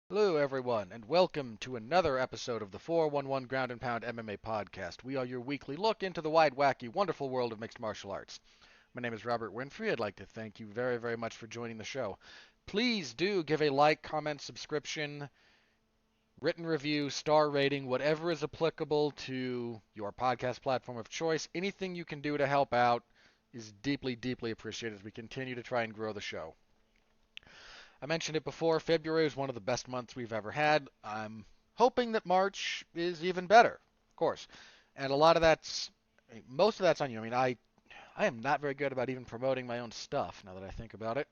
Hello, everyone, and welcome to another episode of the 411 Ground and Pound MMA podcast. We are your weekly look into the wide, wacky, wonderful world of mixed martial arts. My name is Robert Winfree. I'd like to thank you very, very much for joining the show. Please do give a like, comment, subscription, written review, star rating, whatever is applicable to your podcast platform of choice. Anything you can do to help out is deeply, deeply appreciated as we continue to try and grow the show. I mentioned it before, February is one of the best months we've ever had. I'm hoping that March is even better, of course. And most of that's on you. I am not very good about even promoting my own stuff now that I think about it.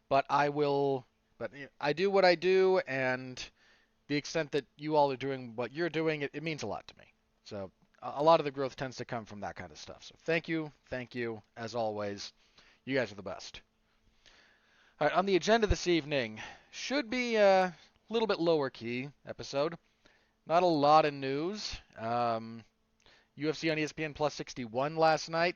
But I do what I do, and the extent that you all are doing what you're doing, it means a lot to me. So a lot of the growth tends to come from that kind of stuff. So thank you, as always. You guys are the best. All right, on the agenda this evening, should be a little bit lower key episode. Not a lot of news. UFC on ESPN plus 61 last night.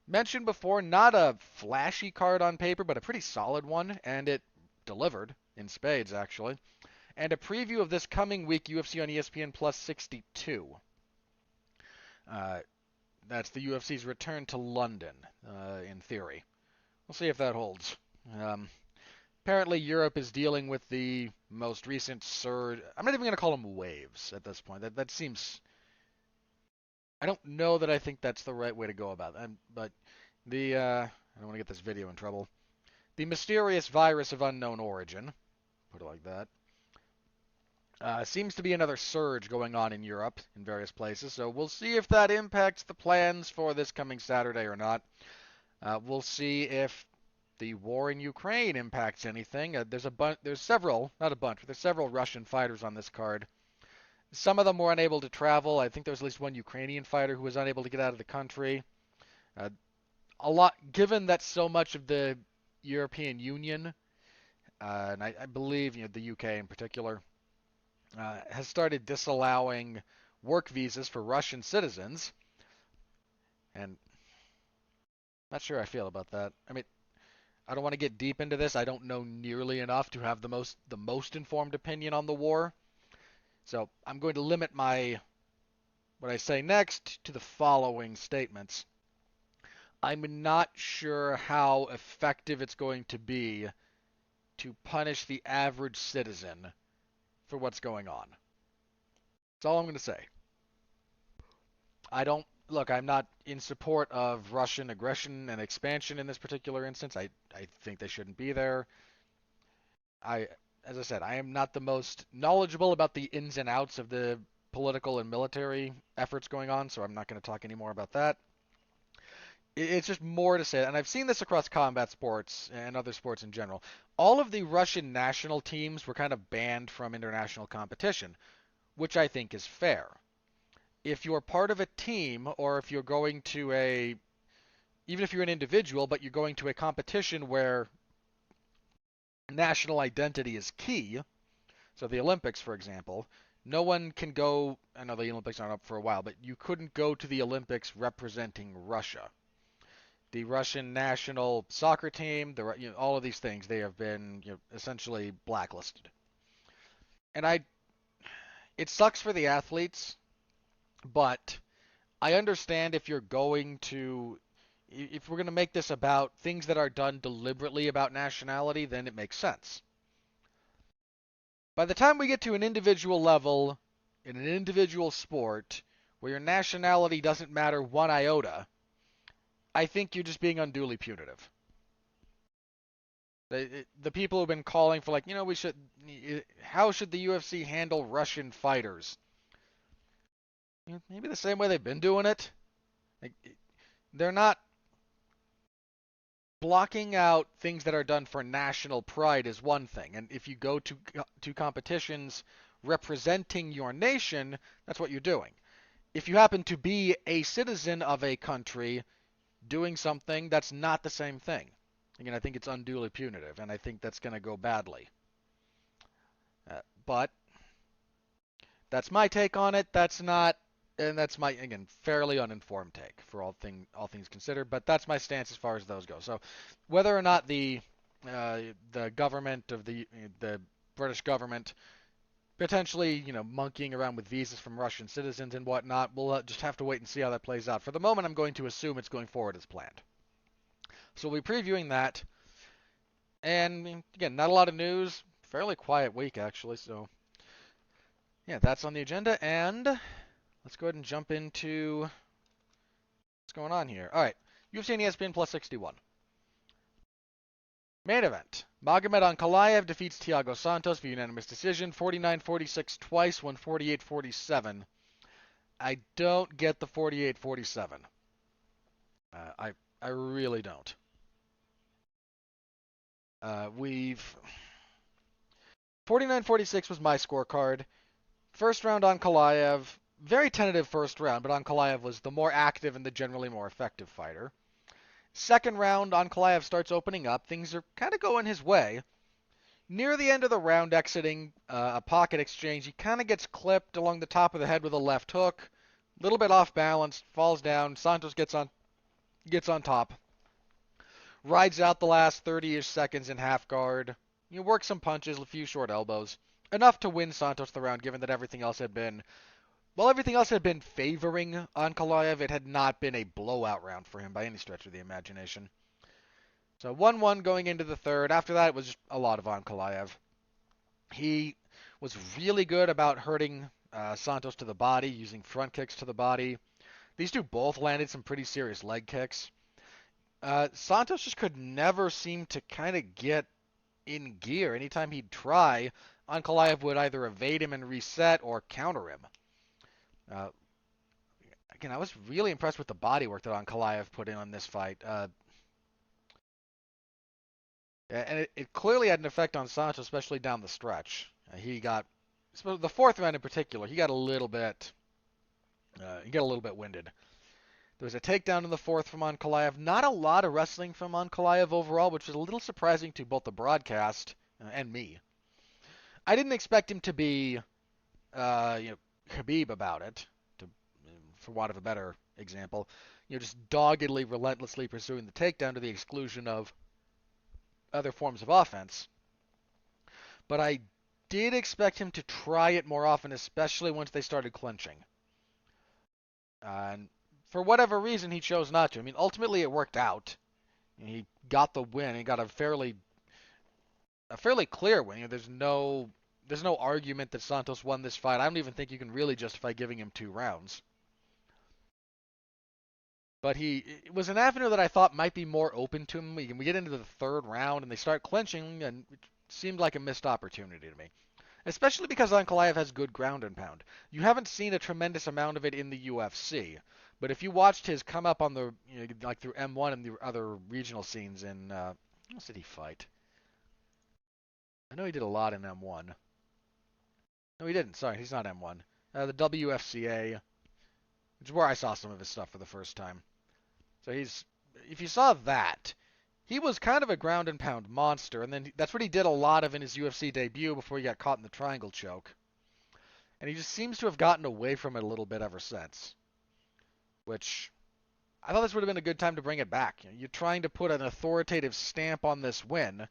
Mentioned before, not a flashy card on paper, but a pretty solid one, and it delivered in spades, actually. And a preview of this coming week, UFC on ESPN plus 62. Uh, that's the UFC's return to London, in theory. We'll see if that holds. Um, Apparently, Europe is dealing with the most recent surge. I'm not even going to call them waves at this point. That seems. I don't know that I think that's the right way to go about it. But I don't want to get this video in trouble. The mysterious virus of unknown origin, put it like that, seems to be another surge going on in Europe in various places. So we'll see if that impacts the plans for this coming Saturday or not. We'll see if the war in Ukraine impacts anything. There's several, not a bunch, but there's several Russian fighters on this card. Some of them were unable to travel. I think there was at least one Ukrainian fighter who was unable to get out of the country. Uh, given that so much of the European Union, and I believe the UK in particular, has started disallowing work visas for Russian citizens, and I'm not sure I feel about that. I don't want to get deep into this. I don't know nearly enough to have the most informed opinion on the war. So I'm going to limit what I say next to the following statements. I'm not sure how effective it's going to be to punish the average citizen for what's going on. That's all I'm going to say. I'm not in support of Russian aggression and expansion in this particular instance. I think they shouldn't be there. I, as I said, I am not the most knowledgeable about the ins and outs of the political and military efforts going on, so I'm not going to talk any more about that. It's just more to say, and I've seen this across combat sports and other sports in general. All of the Russian national teams were kind of banned from international competition, which I think is fair. If you're part of a team, or if you're going to even if you're an individual, but you're going to a competition where national identity is key, so the Olympics, for example, no one can go. I know the Olympics aren't up for a while, but you couldn't go to the Olympics representing Russia. The Russian national soccer team, all of these things, they have been essentially blacklisted. And it sucks for the athletes, but I understand if we're going to make this about things that are done deliberately about nationality, then it makes sense. By the time we get to an individual level in an individual sport where your nationality doesn't matter one iota, I think you're just being unduly punitive. The people who've been calling for how should the UFC handle Russian fighters? Maybe the same way they've been doing it. Like, they're not blocking out things that are done for national pride is one thing, and if you go to competitions representing your nation, that's what you're doing. If you happen to be a citizen of a country doing something, that's not the same thing. Again, I think it's unduly punitive, and I think that's going to go badly. But that's my take on it. That's my, again, fairly uninformed take for all things considered. But that's my stance as far as those go. So whether or not the government of the British government potentially, monkeying around with visas from Russian citizens and whatnot. We'll just have to wait and see how that plays out. For the moment, I'm going to assume it's going forward as planned. So we'll be previewing that. And again, not a lot of news. Fairly quiet week, actually. So, yeah, that's on the agenda. And let's go ahead and jump into what's going on here. All right, UFC and ESPN Plus 61. Main event. Magomed Ankalaev defeats Thiago Santos via unanimous decision, 49-46 twice, won 48-47. I don't get the 48-47. I really don't. We've 49-46 was my scorecard. First round Ankalaev, very tentative first round, but Ankalaev was the more active and the generally more effective fighter. Second round, Ankalaev starts opening up. Things are kind of going his way. Near the end of the round, exiting a pocket exchange, he kind of gets clipped along the top of the head with a left hook. A little bit off balance, falls down. Santos gets on top. Rides out the last 30-ish seconds in half guard. Works some punches, a few short elbows. Enough to win Santos the round, given that everything else had been favoring Ankalaev. It had not been a blowout round for him by any stretch of the imagination. So 1-1 going into the third. After that, it was just a lot of Ankalaev. He was really good about hurting Santos to the body, using front kicks to the body. These two both landed some pretty serious leg kicks. Santos just could never seem to kind of get in gear. Anytime he'd try, Ankalaev would either evade him and reset or counter him. Again, I was really impressed with the body work that Ankalaev put in on this fight. And it clearly had an effect on Santos, especially down the stretch. The fourth round in particular, he got a little bit winded. There was a takedown in the fourth from Ankalaev. Not a lot of wrestling from Ankalaev overall, which was a little surprising to both the broadcast and me. I didn't expect him to be, Khabib about it, for want of a better example. Just doggedly, relentlessly pursuing the takedown to the exclusion of other forms of offense. But I did expect him to try it more often, especially once they started clinching. And for whatever reason, he chose not to. I mean, ultimately it worked out. He got the win. He got a fairly clear win. There's no argument that Santos won this fight. I don't even think you can really justify giving him 2 rounds. But it was an avenue that I thought might be more open to him. We get into the third round and they start clinching, and it seemed like a missed opportunity to me. Especially because Ankalaev has good ground and pound. You haven't seen a tremendous amount of it in the UFC, but if you watched his come up on the like through M1 and the other regional scenes in what else did he fight? I know he did a lot in M1. No, he didn't. Sorry, he's not M1. The WFCA, which is where I saw some of his stuff for the first time. So if you saw that, he was kind of a ground and pound monster, and then that's what he did a lot of in his UFC debut before he got caught in the triangle choke. And he just seems to have gotten away from it a little bit ever since. Which, I thought this would have been a good time to bring it back. You're trying to put an authoritative stamp on this win,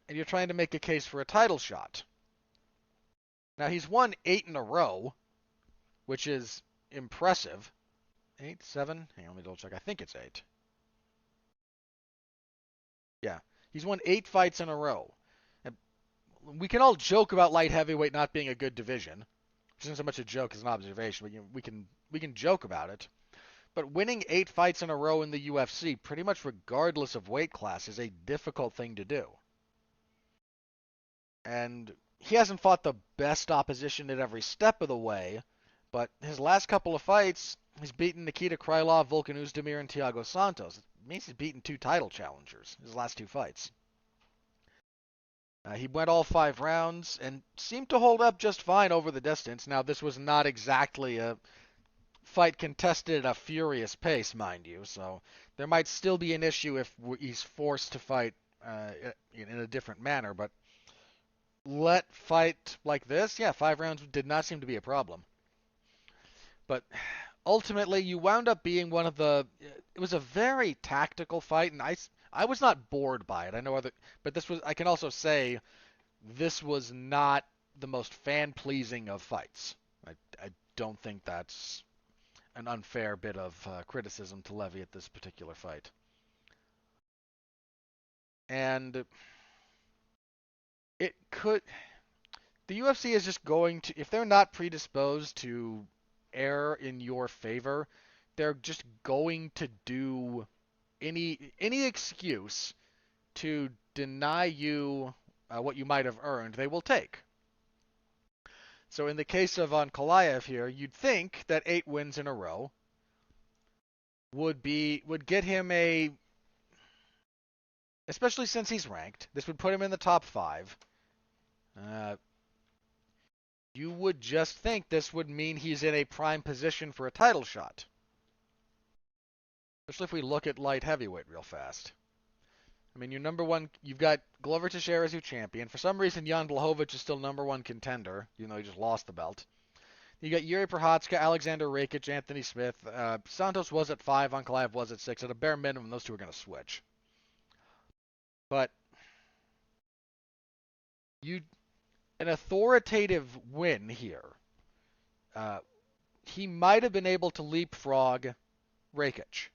and you're trying to make a case for a title shot. Now, he's won 8 in a row, which is impressive. 8, 7? Hang on, let me double check. I think it's 8. Yeah, he's won 8 fights in a row. And we can all joke about light heavyweight not being a good division, which isn't so much a joke as an observation, but we can joke about it. But winning 8 fights in a row in the UFC, pretty much regardless of weight class, is a difficult thing to do. And he hasn't fought the best opposition at every step of the way, but his last couple of fights, he's beaten Nikita Krylov, Volkan Oezdemir, and Thiago Santos. It means he's beaten 2 title challengers his last 2 fights. He went all 5 rounds and seemed to hold up just fine over the distance. Now, this was not exactly a fight contested at a furious pace, mind you, so there might still be an issue if he's forced to fight in a different manner, but fight like this, 5 rounds did not seem to be a problem. But ultimately, you wound up being it was a very tactical fight, and I was not bored by it. I know but I can also say this was not the most fan-pleasing of fights. I don't think that's an unfair bit of criticism to levy at this particular fight. And it could... The UFC is just going to... If they're not predisposed to err in your favor, they're just going to do any excuse to deny you what you might have earned, they will take. So in the case of Ankalaev here, you'd think that 8 wins in a row would get him a, especially since he's ranked, this would put him in the top 5. You would just think this would mean he's in a prime position for a title shot. Especially if we look at light heavyweight real fast. I mean, your number one, you've got Glover Teixeira as your champion. For some reason, Jan Blachowicz is still number 1 contender, even though he just lost the belt. You got Yuri Prochazka, Alexander Rakic, Anthony Smith. Santos was at 5, Ankalaev was at 6. At a bare minimum, those two are going to switch. But an authoritative win here. He might have been able to leapfrog Rakic.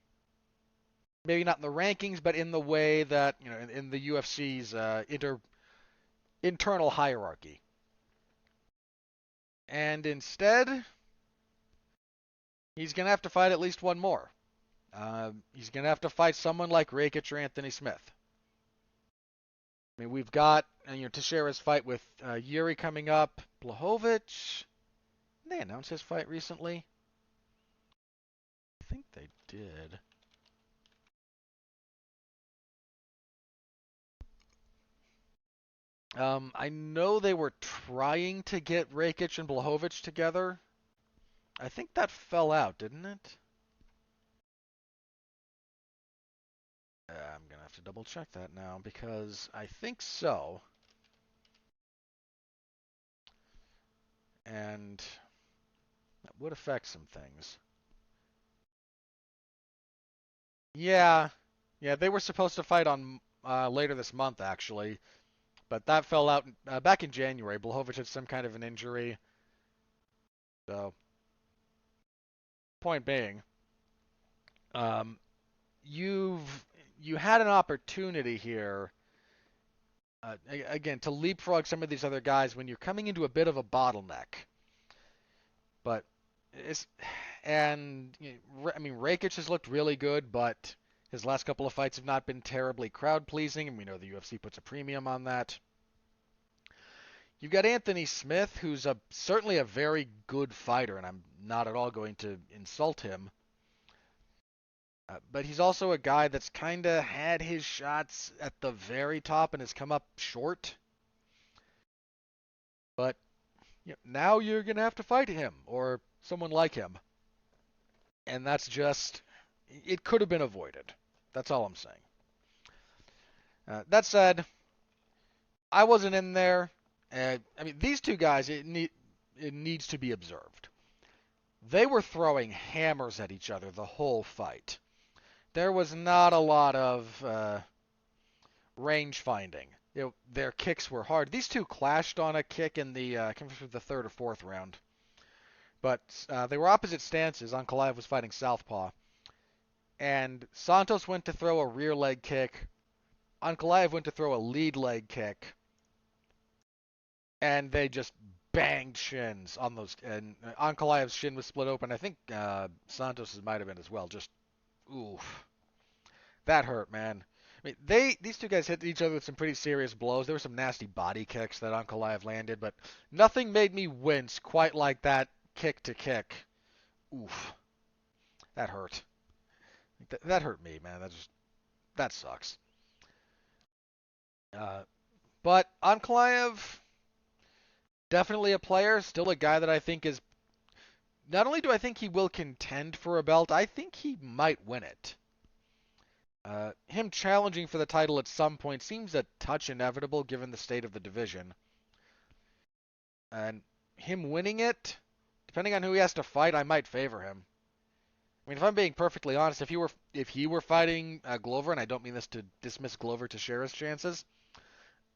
Maybe not in the rankings, but in the way that, in the UFC's internal hierarchy. And instead, he's going to have to fight at least one more. He's going to have to fight someone like Rakic or Anthony Smith. I mean, we've got Teixeira's fight with Yuri coming up. Blachowicz, did they announce his fight recently? I think they did. I know they were trying to get Rakic and Blachowicz together. I think that fell out, didn't it? I'm going to have to double check that now because I think so. And that would affect some things. Yeah, they were supposed to fight on later this month, actually. But that fell out back in January. Blachowicz had some kind of an injury. So, point being, you had an opportunity here, again, to leapfrog some of these other guys when you're coming into a bit of a bottleneck. But Rakic has looked really good, but his last couple of fights have not been terribly crowd-pleasing, and we know the UFC puts a premium on that. You've got Anthony Smith, who's certainly a very good fighter, and I'm not at all going to insult him. But he's also a guy that's kind of had his shots at the very top and has come up short. But now you're going to have to fight him or someone like him. And that's just, it could have been avoided. That's all I'm saying. That said, I wasn't in there. These two guys, it needs to be observed. They were throwing hammers at each other the whole fight. There was not a lot of range finding. Their kicks were hard. These two clashed on a kick in the third or fourth round. But they were opposite stances. Ankalaev was fighting southpaw. And Santos went to throw a rear leg kick. Ankalaev went to throw a lead leg kick. And they just banged shins on those. And Ankalaev's shin was split open. I think Santos's might have been as well. Just, oof. That hurt, man. I mean, these two guys hit each other with some pretty serious blows. There were some nasty body kicks that Ankalaev landed, but nothing made me wince quite like that kick to kick. Oof. That hurt. That hurt me, man. That sucks. But Ankalaev, definitely a player, still a guy that I think is, not only do I think he will contend for a belt, I think he might win it. Him challenging for the title at some point seems a touch inevitable given the state of the division. And him winning it, depending on who he has to fight, I might favor him. I mean, if I'm being perfectly honest, if he were fighting Glover, and I don't mean this to dismiss Glover Teixeira's chances,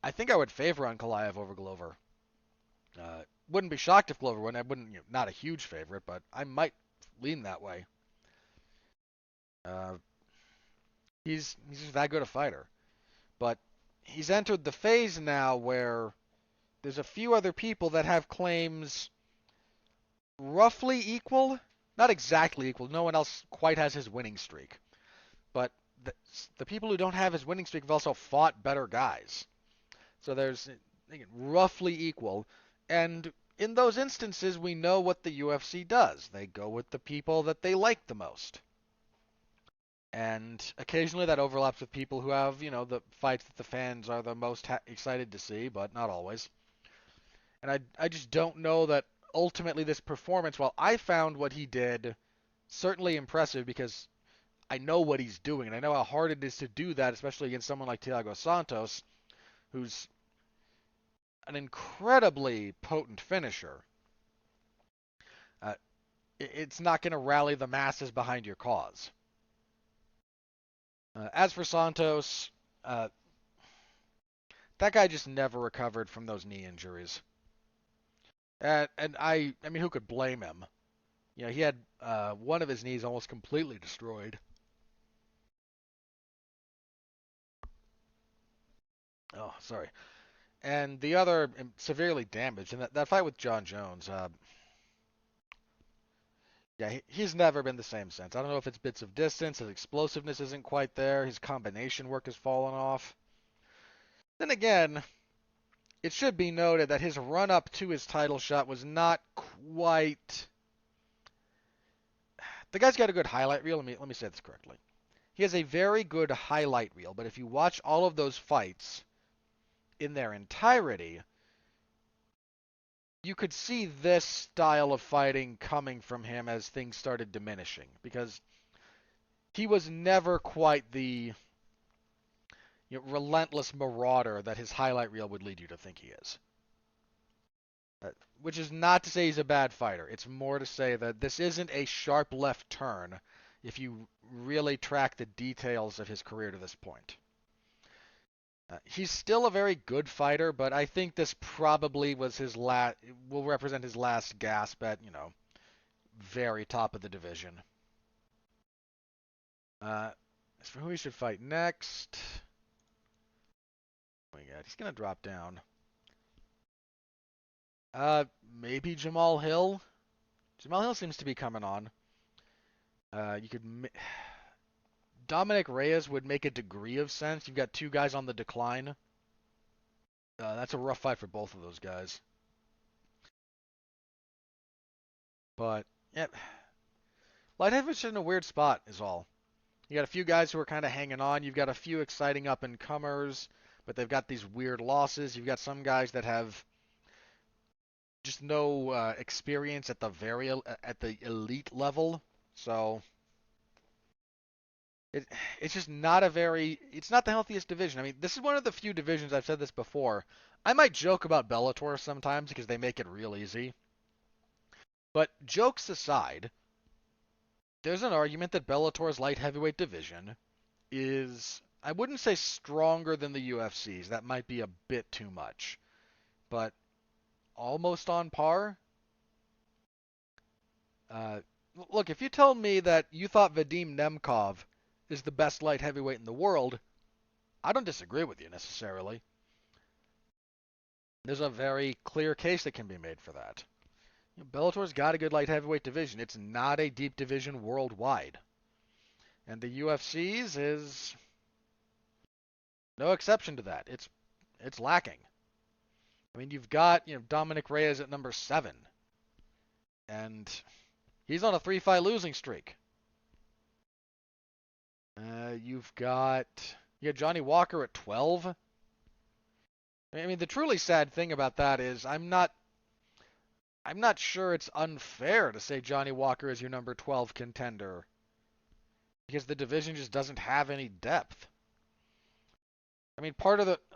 I think I would favor Ankalaev over Glover. Wouldn't be shocked if Glover won. I wouldn't, not a huge favorite, but I might lean that way. Uh, he's just that good a fighter. But he's entered the phase now where there's a few other people that have claims roughly equal, not exactly equal. No one else quite has his winning streak. But the people who don't have his winning streak have also fought better guys. So there's roughly equal. And in those instances, we know what the UFC does. They go with the people that they like the most. And occasionally that overlaps with people who have, the fights that the fans are the most excited to see, but not always. And I just don't know that ultimately this performance, while I found what he did certainly impressive because I know what he's doing, and I know how hard it is to do that, especially against someone like Thiago Santos, who's an incredibly potent finisher. It's not going to rally the masses behind your cause. As for Santos, that guy just never recovered from those knee injuries. And I mean, who could blame him? He had one of his knees almost completely destroyed. Oh, sorry. And the other severely damaged. And that fight with John Jones, yeah, he's never been the same since. I don't know if it's bits of distance, his explosiveness isn't quite there, his combination work has fallen off. Then again, it should be noted that his run up to his title shot was not quite. The guy's got a good highlight reel. Let me say this correctly. He has a very good highlight reel, but if you watch all of those fights in their entirety, you could see this style of fighting coming from him as things started diminishing, because he was never quite the relentless marauder that his highlight reel would lead you to think he is. Which is not to say he's a bad fighter. It's more to say that this isn't a sharp left turn if you really track the details of his career to this point. He's still a very good fighter, but I think this probably was will represent his last gasp at, very top of the division. As for who he should fight next, oh my God, he's gonna drop down. Maybe Jamal Hill. Jamal Hill seems to be coming on. You could. Dominic Reyes would make a degree of sense. You've got two guys on the decline. That's a rough fight for both of those guys. But, yeah. Light heavyweight's in a weird spot, is all. You got a few guys who are kind of hanging on. You've got a few exciting up-and-comers, but they've got these weird losses. You've got some guys that have just no experience at the elite level. So it's just not it's not the healthiest division. I mean, this is one of the few divisions, I've said this before. I might joke about Bellator sometimes because they make it real easy. But jokes aside, there's an argument that Bellator's light heavyweight division is, I wouldn't say stronger than the UFC's. That might be a bit too much. But almost on par. Look, if you tell me that you thought Vadim Nemkov is the best light heavyweight in the world, I don't disagree with you necessarily. There's a very clear case that can be made for that. Bellator's got a good light heavyweight division. It's not a deep division worldwide. And the UFC's is no exception to that. It's lacking. I mean, you've got, Dominic Reyes at number 7. And he's on a 3-fight losing streak. You got Johnny Walker at 12. I mean, the truly sad thing about that is I'm not sure it's unfair to say Johnny Walker is your number 12 contender, because the division just doesn't have any depth. I mean,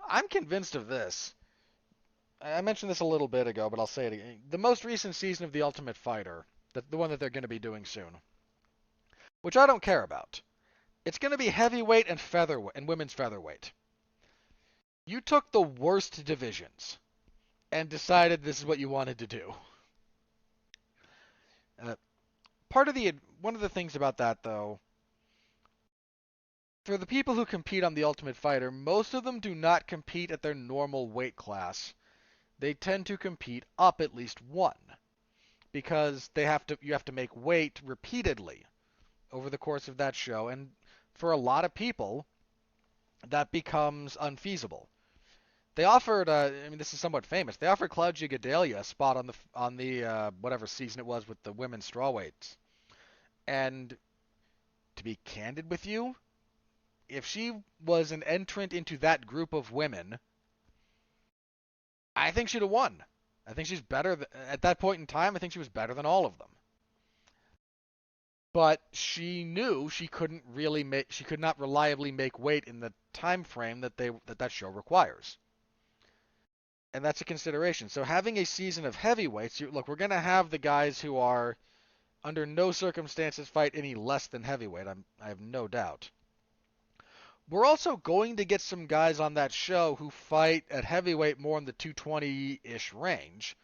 I'm convinced of this. I mentioned this a little bit ago, but I'll say it again. The most recent season of The Ultimate Fighter, the one that they're going to be doing soon, which I don't care about. It's going to be heavyweight and featherweight and women's featherweight. You took the worst divisions and decided this is what you wanted to do. Uh, one of the things about that, though, for the people who compete on the Ultimate Fighter, most of them do not compete at their normal weight class. They tend to compete up at least one because you have to make weight repeatedly over the course of that show, and for a lot of people, that becomes unfeasible. They offered, I mean, this is somewhat famous. They offered Claudia Gadelha a spot on the whatever season it was with the women's strawweights, and to be candid with you, if she was an entrant into that group of women, I think she'd have won. I think she's better at that point in time. I think she was better than all of them. But she knew she could not reliably make weight in the time frame that show requires. And that's a consideration. So having a season of heavyweights, look, we're going to have the guys who are under no circumstances fight any less than heavyweight. I have no doubt. We're also going to get some guys on that show who fight at heavyweight more in the 220-ish range.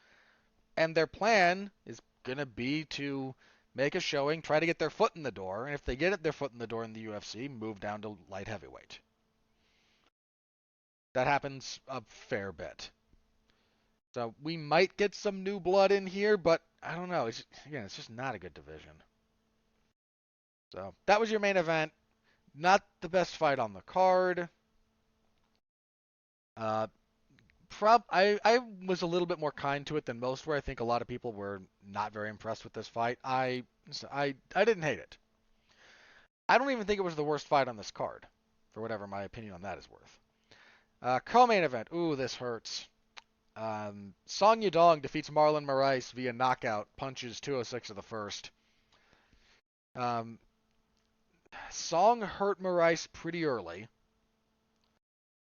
And their plan is going to be to make a showing, try to get their foot in the door, and if they get their foot in the door in the UFC, move down to light heavyweight. That happens a fair bit. So we might get some new blood in here, but I don't know. It's just not a good division. So that was your main event. Not the best fight on the card. I was a little bit more kind to it than most were. I think a lot of people were not very impressed with this fight. I didn't hate it. I don't even think it was the worst fight on this card, for whatever my opinion on that is worth. Co-main event. Ooh, this hurts. Song Yadong defeats Marlon Moraes via knockout, punches 206 of the first. Song hurt Moraes pretty early.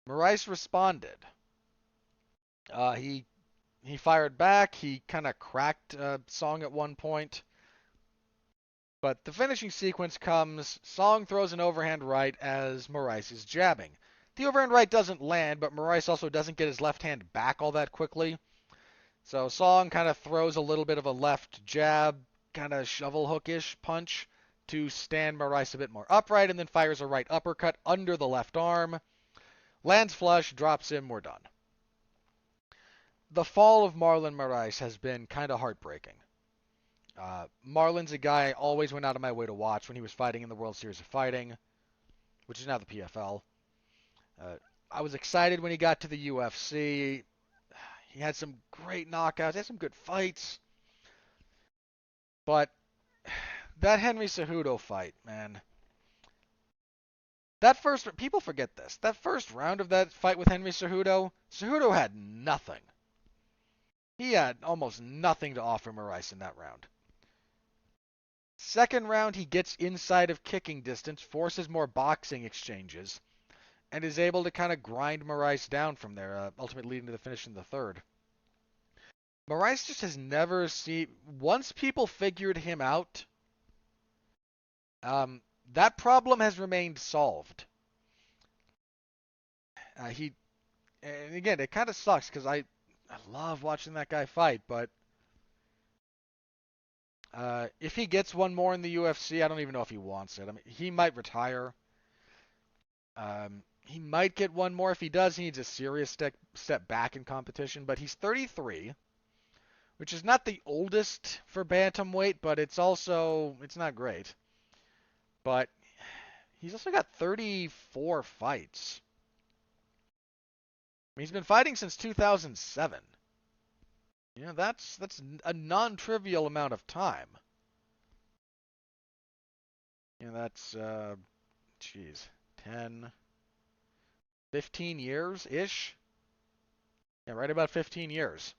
Moraes responded. He fired back. He kind of cracked Song at one point. But the finishing sequence comes. Song throws an overhand right as Moraes is jabbing. The overhand right doesn't land, but Moraes also doesn't get his left hand back all that quickly. So Song kind of throws a little bit of a left jab, kind of shovel hook-ish punch to stand Moraes a bit more upright, and then fires a right uppercut under the left arm. Lands flush, drops him, we're done. The fall of Marlon Moraes has been kind of heartbreaking. Marlon's a guy I always went out of my way to watch when he was fighting in the World Series of Fighting, which is now the PFL. I was excited when he got to the UFC. He had some great knockouts, he had some good fights. But that Henry Cejudo fight, man. People forget this. That first round of that fight with Henry Cejudo had nothing. He had almost nothing to offer Moraes in that round. Second round, he gets inside of kicking distance, forces more boxing exchanges, and is able to kind of grind Moraes down from there, ultimately leading to the finish in the third. Moraes just has never seen... Once people figured him out, that problem has remained solved. And again, it kind of sucks because I love watching that guy fight, but if he gets one more in the UFC, I don't even know if he wants it. I mean, he might retire. He might get one more. If he does, he needs a serious step back in competition. But he's 33, which is not the oldest for bantamweight, but it's not great. But he's also got 34 fights. I mean, he's been fighting since 2007. You know, that's a non-trivial amount of time. You know, that's 10, 15 years-ish? Yeah, right about 15 years.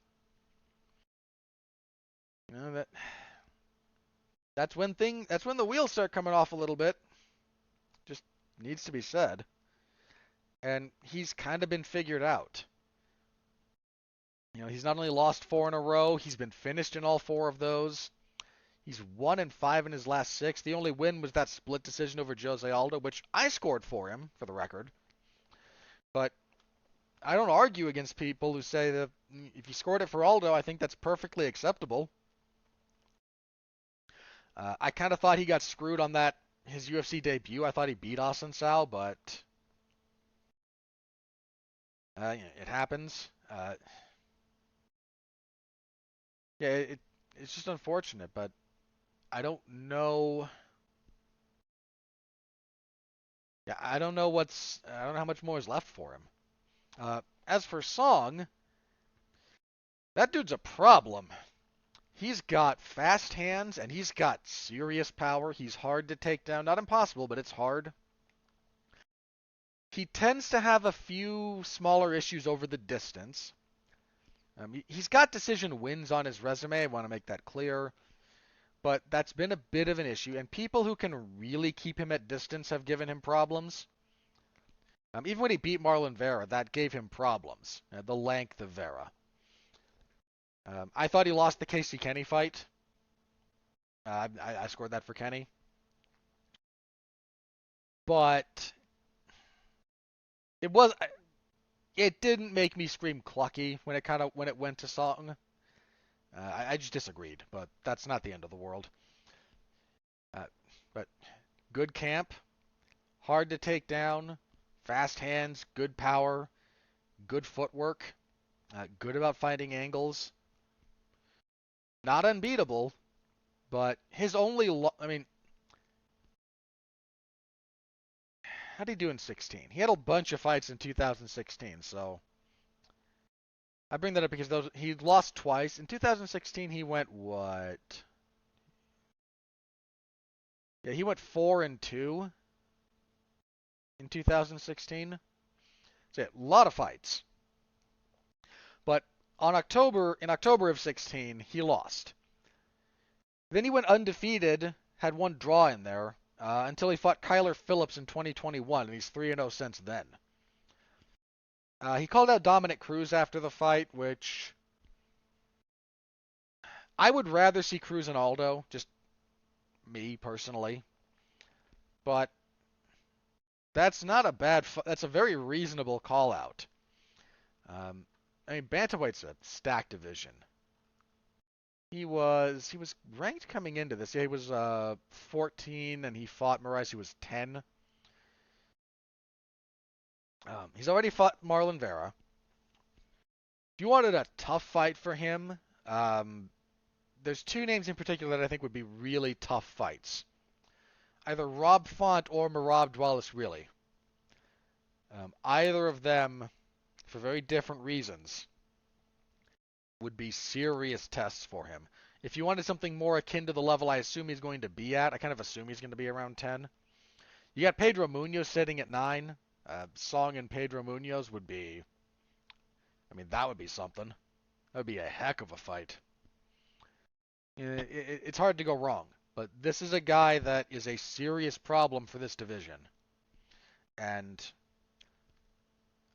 You know, that's when the wheels start coming off a little bit. Just needs to be said. And he's kind of been figured out. You know, he's not only lost 4 in a row, he's been finished in all 4 of those. He's 1-5 in his last 6. The only win was that split decision over Jose Aldo, which I scored for him, for the record. But I don't argue against people who say that if he scored it for Aldo, I think that's perfectly acceptable. I kind of thought he got screwed on that his UFC debut. I thought he beat Austin Sal, but it happens. Yeah, it's just unfortunate, but I don't know. Yeah, I don't know how much more is left for him. As for Song, that dude's a problem. He's got fast hands and he's got serious power. He's hard to take down. Not impossible, but it's hard. He tends to have a few smaller issues over the distance. He's got decision wins on his resume. I want to make that clear. But that's been a bit of an issue. And people who can really keep him at distance have given him problems. Even when he beat Marlon Vera, that gave him problems. The length of Vera. I thought he lost the Casey Kenny fight. I scored that for Kenny. But it didn't make me scream clucky when it went to Song. I just disagreed, but that's not the end of the world. But good camp, hard to take down, fast hands, good power, good footwork, good about finding angles. Not unbeatable, but his only I mean, how did he do in 16? He had a bunch of fights in 2016, so I bring that up because he lost twice. In 2016, he went what? Yeah, he went 4-2 in 2016. So yeah, a lot of fights. But in October of 16, he lost. Then he went undefeated, had one draw in there, until he fought Kyler Phillips in 2021, and he's 3-0 since then. He called out Dominic Cruz after the fight, which I would rather see Cruz and Aldo, just me personally. But that's not a that's a very reasonable call out. I mean, bantamweight's a stacked division. He was ranked coming into this. Yeah, he was 14, and he fought Moraes, who was 10. He's already fought Marlon Vera. If you wanted a tough fight for him, there's two names in particular that I think would be really tough fights. Either Rob Font or Merab Dvalishvili. Either of them, for very different reasons, would be serious tests for him. If you wanted something more akin to the level I assume he's going to be at, I kind of assume he's going to be around 10. You got Pedro Munoz sitting at 9. Song and Pedro Munoz would be, I mean, that would be something. That would be a heck of a fight. It's hard to go wrong, but this is a guy that is a serious problem for this division. And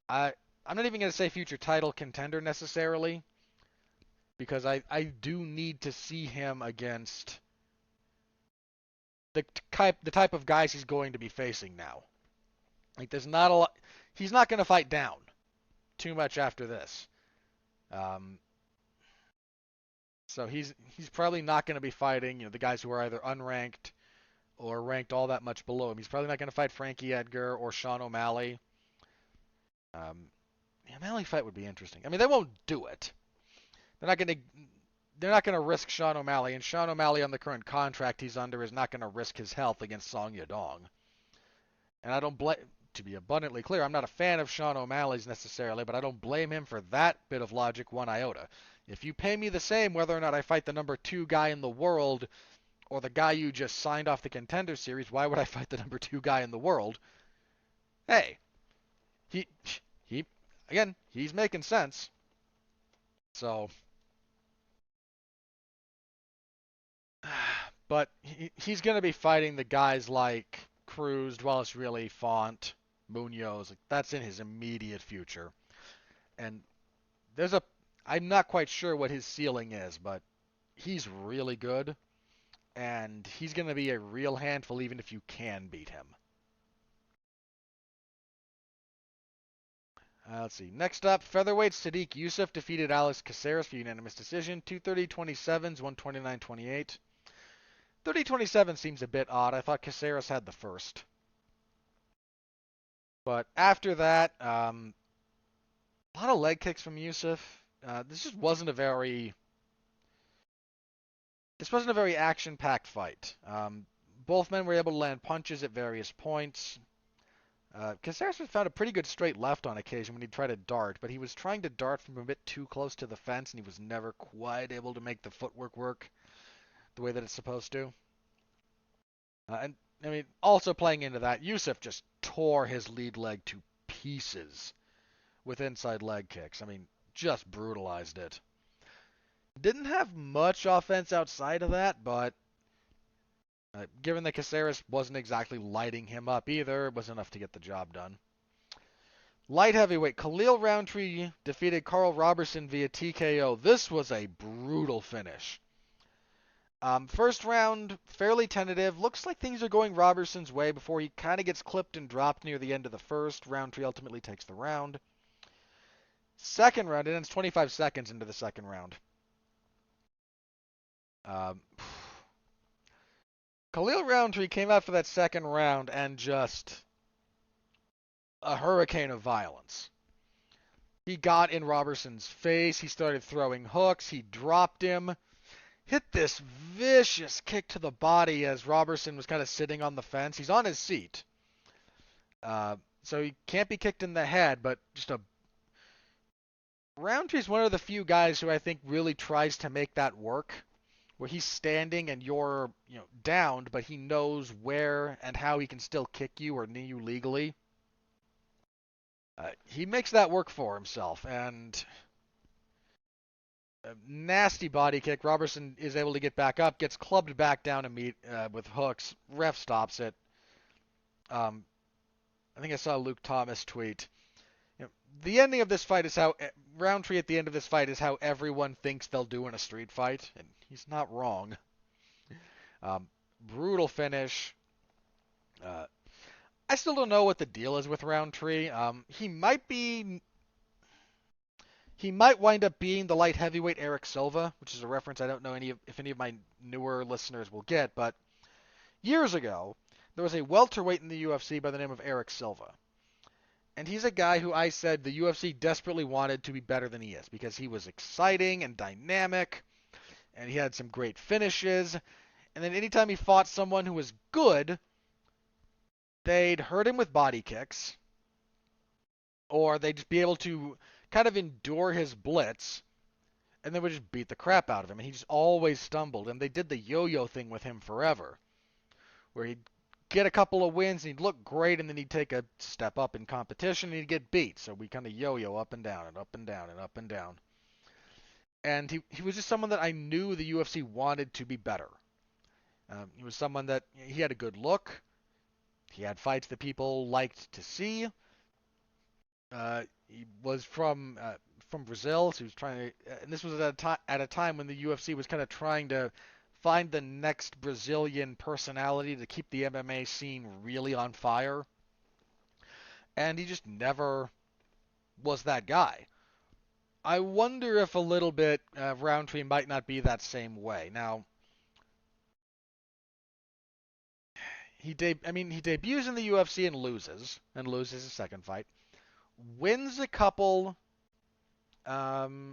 I'm not even going to say future title contender necessarily, because I do need to see him against the type of guys he's going to be facing now. Like, there's not a lot. He's not going to fight down too much after this. So he's probably not going to be fighting, the guys who are either unranked or ranked all that much below him. He's probably not going to fight Frankie Edgar or Sean O'Malley. The O'Malley fight would be interesting. I mean, they won't do it. They're not going to risk Sean O'Malley, and Sean O'Malley on the current contract he's under is not going to risk his health against Song Yadong. And I don't blame, to be abundantly clear, I'm not a fan of Sean O'Malley's necessarily, but I don't blame him for that bit of logic one iota. If you pay me the same whether or not I fight the number 2 guy in the world or the guy you just signed off the Contender Series, why would I fight the number 2 guy in the world? Hey, again, he's making sense. So, but he's going to be fighting the guys like Cruz, Dvalishvili, Font, Munoz. That's in his immediate future. And I'm not quite sure what his ceiling is, but he's really good. And he's going to be a real handful even if you can beat him. Let's see. Next up, featherweight Sadiq Yusuff defeated Alex Caceres for unanimous decision. 230-27s, 129-28. 30-27 seems a bit odd. I thought Caceres had the first. But after that, a lot of leg kicks from Yusuff. This just wasn't a very action-packed fight. Both men were able to land punches at various points. Caceres found a pretty good straight left on occasion when he tried to dart, but he was trying to dart from a bit too close to the fence, and he was never quite able to make the footwork work the way that it's supposed to. And I mean, also playing into that, Yusuff just tore his lead leg to pieces with inside leg kicks. I mean, just brutalized it. Didn't have much offense outside of that, but given that Caceres wasn't exactly lighting him up either, it was enough to get the job done. Light heavyweight, Khalil Roundtree defeated Carl Robertson via TKO. This was a brutal finish. First round, fairly tentative. Looks like things are going Robertson's way before he kind of gets clipped and dropped near the end of the first. Roundtree ultimately takes the round. Second round, it ends 25 seconds into the second round. Khalil Roundtree came out for that second round and just a hurricane of violence. He got in Robertson's face. He started throwing hooks. He dropped him. Hit this vicious kick to the body as Robertson was kind of sitting on the fence. He's on his seat. So he can't be kicked in the head, but just a... Roundtree's one of the few guys who I think really tries to make that work, where he's standing and you're, downed, but he knows where and how he can still kick you or knee you legally. He makes that work for himself, and a nasty body kick. Robertson is able to get back up, gets clubbed back down to meet with hooks. Ref stops it. I think I saw Luke Thomas tweet. The ending of this fight is how Roundtree at the end of this fight is how everyone thinks they'll do in a street fight, and he's not wrong. Brutal finish. I still don't know what the deal is with Roundtree. He might wind up being the light heavyweight Eric Silva, which is a reference I don't know if any of my newer listeners will get, but years ago, there was a welterweight in the UFC by the name of Eric Silva. And he's a guy who I said the UFC desperately wanted to be better than he is because he was exciting and dynamic, and he had some great finishes. And then anytime he fought someone who was good, they'd hurt him with body kicks, or they'd just be able to kind of endure his blitz, and they would just beat the crap out of him. And he just always stumbled. And they did the yo-yo thing with him forever, where he'd get a couple of wins, and he'd look great, and then he'd take a step up in competition, and he'd get beat. So we kind of yo-yo up and down and up and down and up and down. And he was just someone that I knew the UFC wanted to be better. He was someone that he had a good look. He had fights that people liked to see. He was from Brazil, so he was trying to, and this was at a time when the UFC was kind of trying to find the next Brazilian personality to keep the MMA scene really on fire. And he just never was that guy. I wonder if a little bit Roundtree might not be that same way. Now, he debuts in the UFC and loses his second fight. Wins a couple, has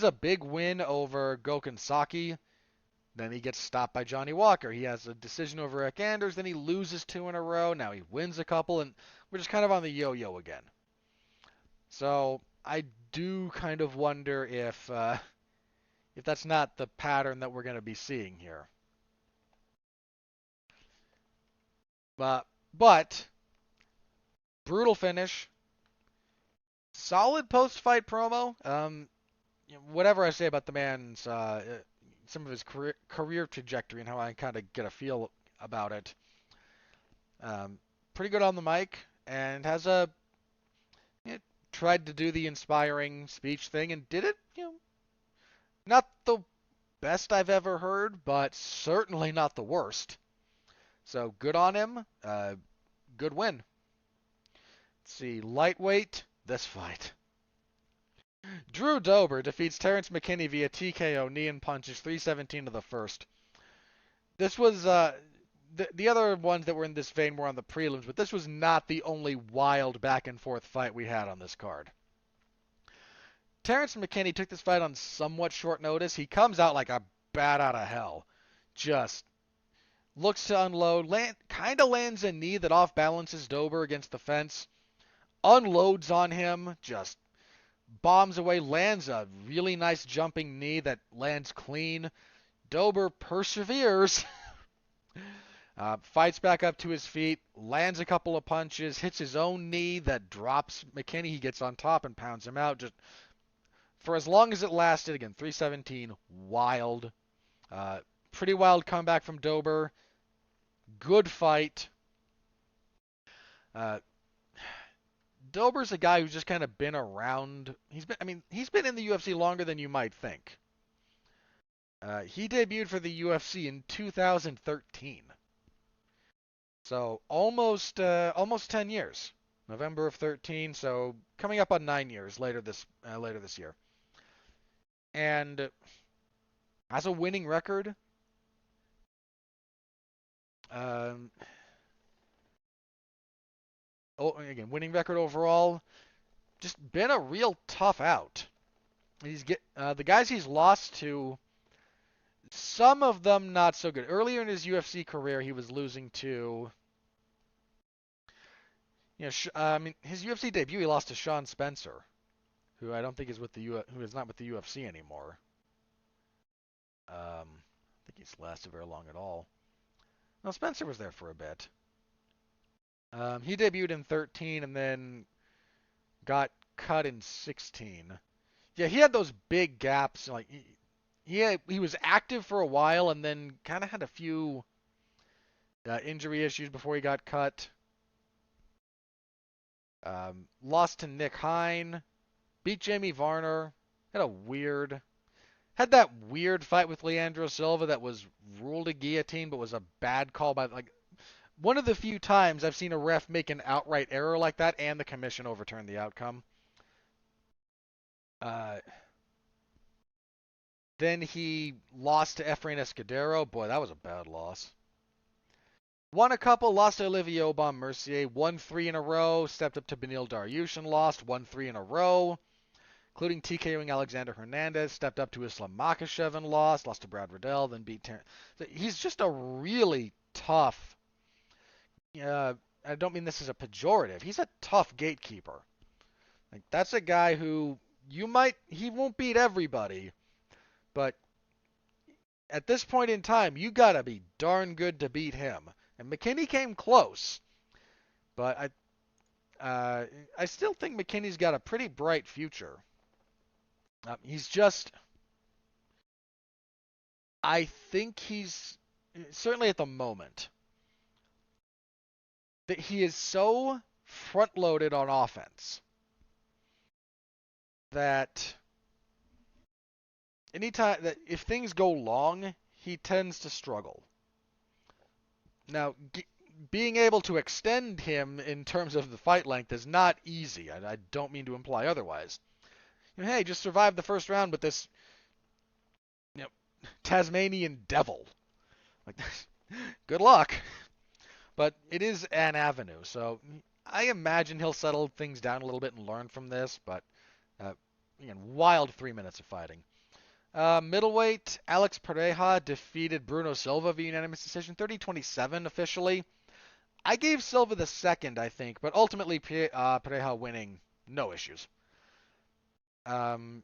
a big win over Gokhan Saki. Then he gets stopped by Johnny Walker. He has a decision over Rick Anders. Then he loses 2 in a row. Now he wins a couple, and we're just kind of on the yo-yo again. So I do kind of wonder if that's not the pattern that we're going to be seeing here. But brutal finish. Solid post-fight promo. Whatever I say about the man's some of his career trajectory and how I kind of get a feel about it. Pretty good on the mic, and has tried to do the inspiring speech thing and did it. Not the best I've ever heard, but certainly not the worst. So good on him. Good win. see, lightweight, this fight. Drew Dober defeats Terrence McKinney via TKO, knee and punches, 3:17 to the first. This was, the other ones that were in this vein were on the prelims, but this was not the only wild back and forth fight we had on this card. Terrence McKinney took this fight on somewhat short notice. He comes out like a bat out of hell. Just looks to unload, kind of lands a knee that off balances Dober against the fence, unloads on him, just bombs away, lands a really nice jumping knee that lands clean. Dober perseveres, fights back up to his feet, lands a couple of punches, hits his own knee that drops McKinney. He gets on top and pounds him out. Just for as long as it lasted, again, 3:17, wild. Pretty wild comeback from Dober. Good fight. Dober's a guy who's just kind of been around. He's been in the UFC longer than you might think. He debuted for the UFC in 2013. So almost 10 years. November of 13, so coming up on 9 years later this year. And has a winning record. Again, winning record overall. Just been a real tough out. The guys he's lost to, some of them not so good. Earlier in his UFC career, he was losing to, his UFC debut, he lost to Sean Spencer, who I don't think is who is not with the UFC anymore. I think he's lasted very long at all. No, Spencer was there for a bit. He debuted in 13 and then got cut in 16. Yeah, he had those big gaps. Like he was active for a while and then kind of had a few injury issues before he got cut. Lost to Nick Hine. Beat Jamie Varner. Had that weird fight with Leandro Silva that was ruled a guillotine, but was a bad call by one of the few times I've seen a ref make an outright error like that and the commission overturn the outcome. Then he lost to Efrain Escudero. Boy, that was a bad loss. Won a couple, lost to Olivier Aubin Mercier. Won 3 in a row. Stepped up to Beneil Dariush and lost. Won 3 in a row, including TKOing Alexander Hernandez. Stepped up to Islam Makhachev and lost. Lost to Brad Riddell, then beat Terrence. He's just a really tough. I don't mean this as a pejorative. He's a tough gatekeeper. That's a guy who he won't beat everybody, but at this point in time, you gotta be darn good to beat him. And McKinney came close, but I still think McKinney's got a pretty bright future. I think he's certainly at the moment that he is so front-loaded on offense that anytime that if things go long, he tends to struggle. Now, being able to extend him in terms of the fight length is not easy. I don't mean to imply otherwise. Hey, just survive the first round with this, Tasmanian devil. Good luck. But it is an avenue, so I imagine he'll settle things down a little bit and learn from this. But wild 3 minutes of fighting. Middleweight, Alex Pereira defeated Bruno Silva via unanimous decision, 30-27 officially. I gave Silva the second, I think, but ultimately Pereira winning, no issues. Bruno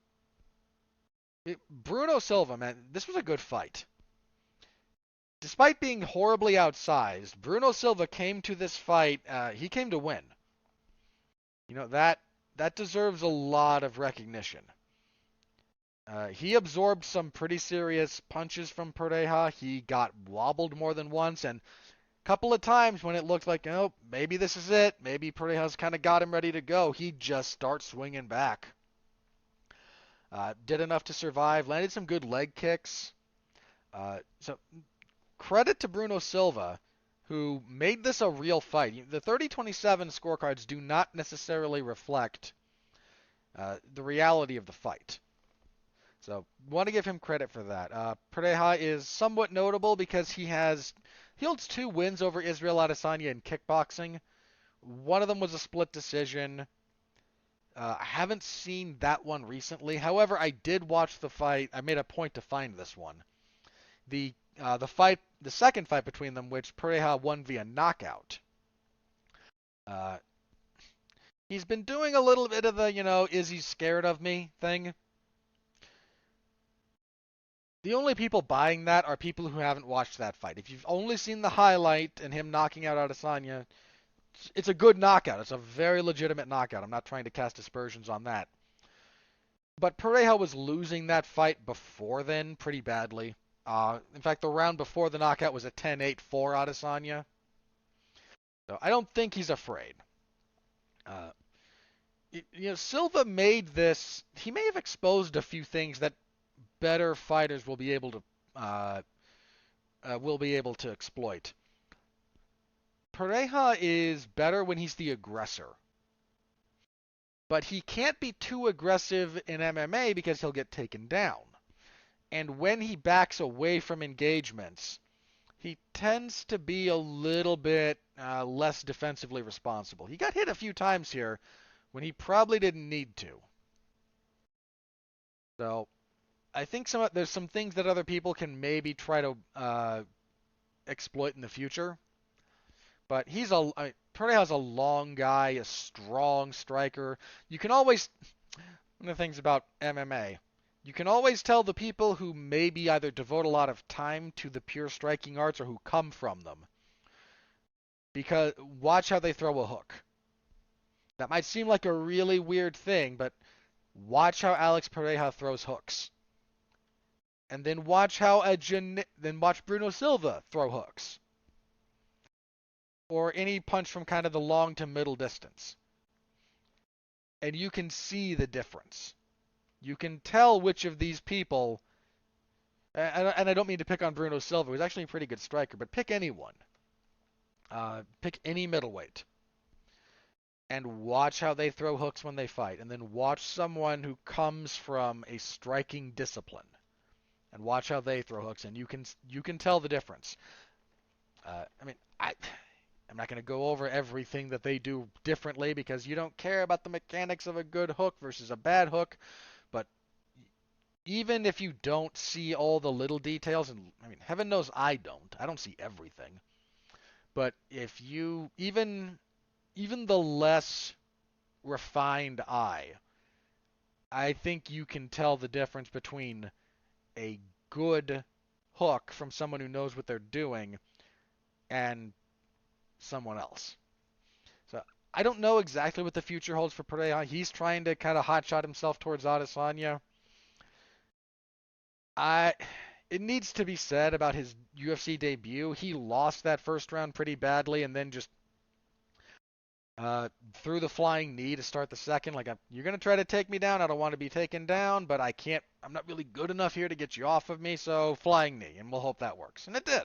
Silva, man, this was a good fight. Despite being horribly outsized, Bruno Silva came to this fight, he came to win. That deserves a lot of recognition. He absorbed some pretty serious punches from Pereira. He got wobbled more than once, and a couple of times when it looked like, maybe this is it, maybe Pereira's kind of got him ready to go, he just starts swinging back. Did enough to survive, landed some good leg kicks. So credit to Bruno Silva who made this a real fight. The 30-27 scorecards do not necessarily reflect the reality of the fight. So, want to give him credit for that. Pereira is somewhat notable because he holds 2 wins over Israel Adesanya in kickboxing. One of them was a split decision. I haven't seen that one recently. However, I did watch the fight. I made a point to find this one. The second fight between them, which Pereira won via knockout. He's been doing a little bit of the, is he scared of me thing. The only people buying that are people who haven't watched that fight. If you've only seen the highlight and him knocking out Adesanya, it's a good knockout. It's a very legitimate knockout. I'm not trying to cast aspersions on that. But Pereira was losing that fight before then pretty badly. In fact, the round before the knockout was a 10-8 for Adesanya. So I don't think he's afraid. Silva made this. He may have exposed a few things that better fighters will be able to exploit. Pereira is better when he's the aggressor. But he can't be too aggressive in MMA because he'll get taken down. And when he backs away from engagements, he tends to be a little bit less defensively responsible. He got hit a few times here when he probably didn't need to. So I think there's some things that other people can maybe try to exploit in the future. But Pereira's a long guy, a strong striker. You can always, one of the things about MMA, you can always tell the people who maybe either devote a lot of time to the pure striking arts or who come from them. Because watch how they throw a hook. That might seem like a really weird thing, but watch how Alex Pereira throws hooks. And then watch watch Bruno Silva throw hooks. Or any punch from kind of the long to middle distance. And you can see the difference. You can tell which of these people, and I don't mean to pick on Bruno Silva, who's actually a pretty good striker, but pick anyone. Pick any middleweight. And watch how they throw hooks when they fight. And then watch someone who comes from a striking discipline. And watch how they throw hooks, and you can tell the difference. I'm not going to go over everything that they do differently because you don't care about the mechanics of a good hook versus a bad hook. But even if you don't see all the little details, and heaven knows I don't see everything. But if you, even the less refined eye, I think you can tell the difference between a good hook from someone who knows what they're doing and someone else. So I don't know exactly what the future holds for Pereira. He's trying to kind of hotshot himself towards Adesanya. It needs to be said about his UFC debut. He lost that first round pretty badly and then just threw the flying knee to start the second. Like, you're going to try to take me down. I don't want to be taken down, but I can't. I'm not really good enough here to get you off of me, so flying knee, and we'll hope that works. And it did.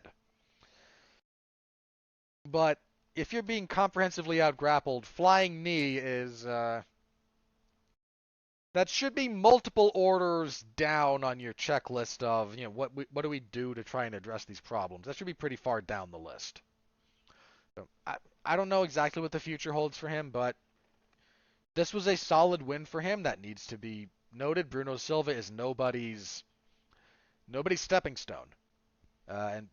But if you're being comprehensively out-grappled, flying knee is, that should be multiple orders down on your checklist of, what do we do to try and address these problems. That should be pretty far down the list. So, I don't know exactly what the future holds for him, but this was a solid win for him. That needs to be noted. Bruno Silva is nobody's stepping stone. And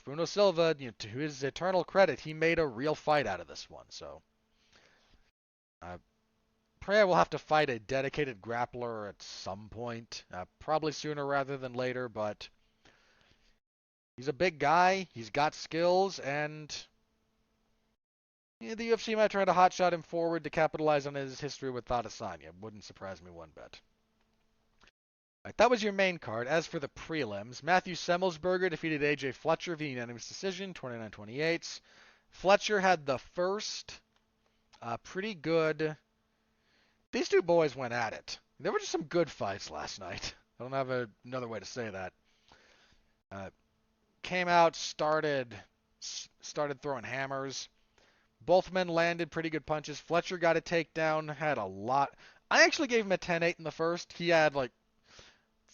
Bruno Silva, to his eternal credit, he made a real fight out of this one. So, Pereira will have to fight a dedicated grappler at some point, probably sooner rather than later. But he's a big guy. He's got skills, and the UFC might try to hotshot him forward to capitalize on his history with Adesanya. Wouldn't surprise me one bit. Right, that was your main card. As for the prelims, Matthew Semmelsberger defeated AJ Fletcher via unanimous decision, 29-28. Fletcher had the first pretty good. These two boys went at it. There were just some good fights last night. I don't have another way to say that. Came out, started started throwing hammers. Both men landed pretty good punches. Fletcher got a takedown, had a lot. I actually gave him a 10-8 in the first. He had like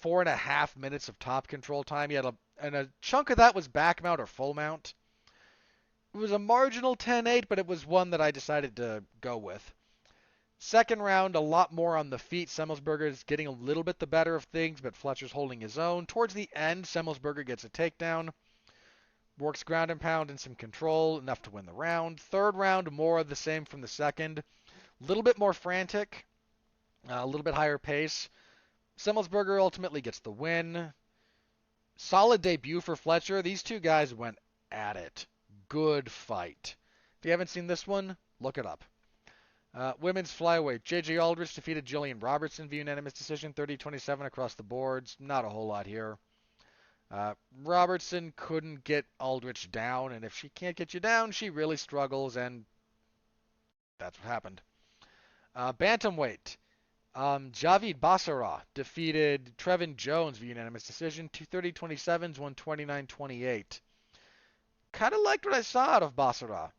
4.5 minutes of top control time. He had and a chunk of that was back mount or full mount. It was a marginal 10-8, but it was one that I decided to go with. Second round, a lot more on the feet. Semmelsberger is getting a little bit the better of things, but Fletcher's holding his own. Towards the end, Semmelsberger gets a takedown. Works ground and pound and some control, enough to win the round. Third round, more of the same from the second. A little bit more frantic, a little bit higher pace. Semmelsberger ultimately gets the win. Solid debut for Fletcher. These two guys went at it. Good fight. If you haven't seen this one, look it up. Women's flyweight. J.J. Aldrich defeated Jillian Robertson via unanimous decision, 30-27 across the boards. Not a whole lot here. Robertson couldn't get Aldrich down, and if she can't get you down, she really struggles, and that's what happened. Bantamweight. Javid Basara defeated Trevin Jones via unanimous decision, 30-27, 129-28. Kind of liked what I saw out of Basara.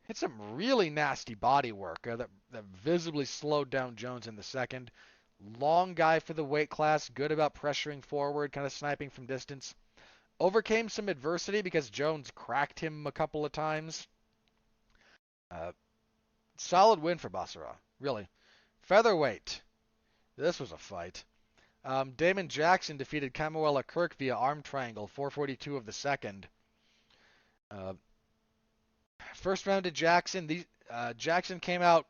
Hit some really nasty body work that visibly slowed down Jones in the second. Long guy for the weight class, good about pressuring forward, kind of sniping from distance. Overcame some adversity because Jones cracked him a couple of times. Solid win for Basara, really. Featherweight. This was a fight. Damon Jackson defeated Camuela Kirk via arm triangle, 4:42 of the second. First round to Jackson. Jackson came out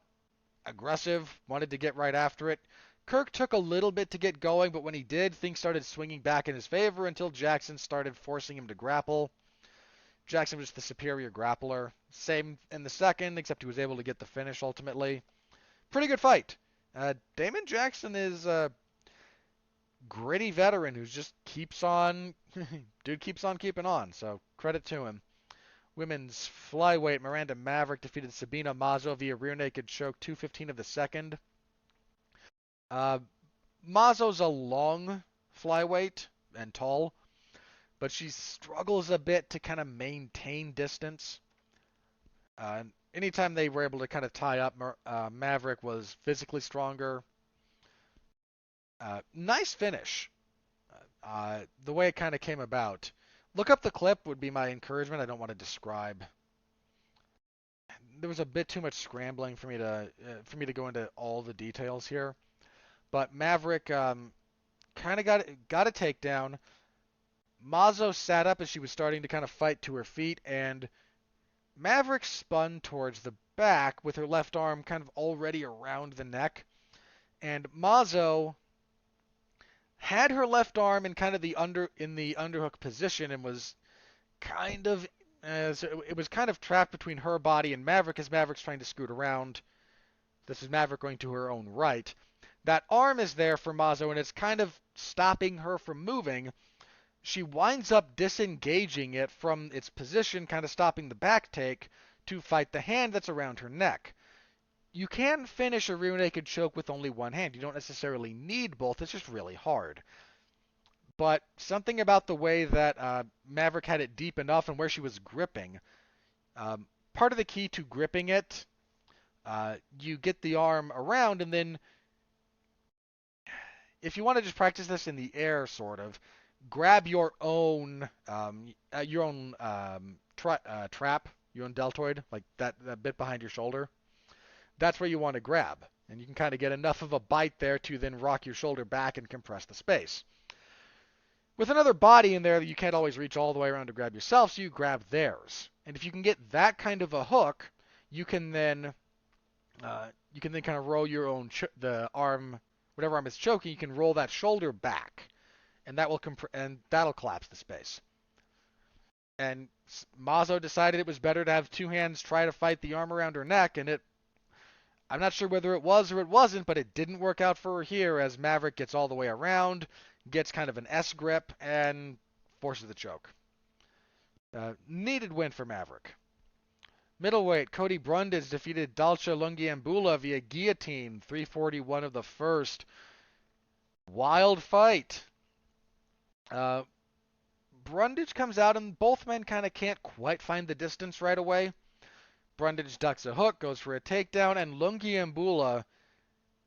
aggressive, wanted to get right after it. Kirk took a little bit to get going, but when he did, things started swinging back in his favor until Jackson started forcing him to grapple. Jackson was the superior grappler. Same in the second, except he was able to get the finish ultimately. Pretty good fight. Damon Jackson is a gritty veteran who just keeps on, dude keeps on keeping on, so credit to him. Women's flyweight, Miranda Maverick defeated Sabina Mazo via rear naked choke, 2:15 of the second. Mazo's a long flyweight and tall, but she struggles a bit to kind of maintain distance. Anytime they were able to kind of tie up, Maverick was physically stronger. Nice finish. The way it kind of came about. Look up the clip would be my encouragement. I don't want to describe. There was a bit too much scrambling for me to go into all the details here. But Maverick kind of got a takedown. Mazo sat up as she was starting to kind of fight to her feet, and Maverick spun towards the back with her left arm kind of already around the neck. And Mazo had her left arm in kind of the underhook position and was kind of it was kind of trapped between her body and Maverick as Maverick's trying to scoot around. This is Maverick going to her own right. That arm is there for Mazo, and it's kind of stopping her from moving. She winds up disengaging it from its position, kind of stopping the back take to fight the hand that's around her neck. You can finish a rear naked choke with only one hand. You don't necessarily need both. It's just really hard. But something about the way that Maverick had it deep enough and where she was gripping. Part of the key to gripping it, you get the arm around, and then if you want to just practice this in the air, sort of, grab your own trap, your own deltoid, like that bit behind your shoulder. That's where you want to grab. And you can kind of get enough of a bite there to then rock your shoulder back and compress the space. With another body in there, you can't always reach all the way around to grab yourself, so you grab theirs. And if you can get that kind of a hook, you can then kind of roll your own the arm, whatever arm is choking, you can roll that shoulder back, and that will that'll collapse the space. And Mazo decided it was better to have two hands try to fight the arm around her neck, and I'm not sure whether it was or it wasn't, but it didn't work out for her here as Maverick gets all the way around, gets kind of an S grip, and forces the choke. Needed win for Maverick. Middleweight, Cody Brundage defeated Dalcha Lungiambula via guillotine, 3:41 of the first. Wild fight. Brundage comes out, and both men kind of can't quite find the distance right away. Brundage ducks a hook, goes for a takedown, and Lungiambula,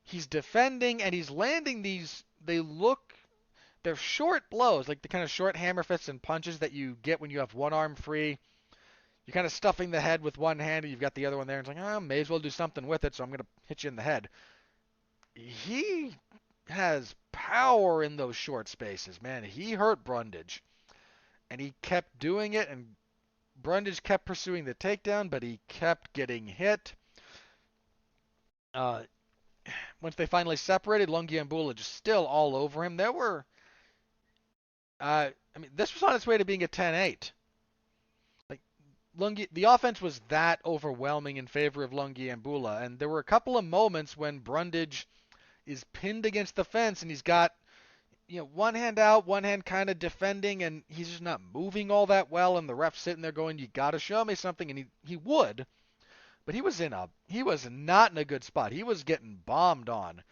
he's defending, and he's landing these, they're short blows, like the kind of short hammer fists and punches that you get when you have one arm free. You're kind of stuffing the head with one hand, and you've got the other one there, and it's like, oh, may as well do something with it, so I'm going to hit you in the head. He has power in those short spaces, man. He hurt Brundage, and he kept doing it, and Brundage kept pursuing the takedown, but he kept getting hit. Once they finally separated, Lungiambula just still all over him. This was on its way to being a 10-8. Like, the offense was that overwhelming in favor of Lungiambula, and there were a couple of moments when Brundage is pinned against the fence, and he's got, one hand out, one hand kind of defending, and he's just not moving all that well, and the ref's sitting there going, you got to show me something, and he would, but he was not in a good spot. He was getting bombed on.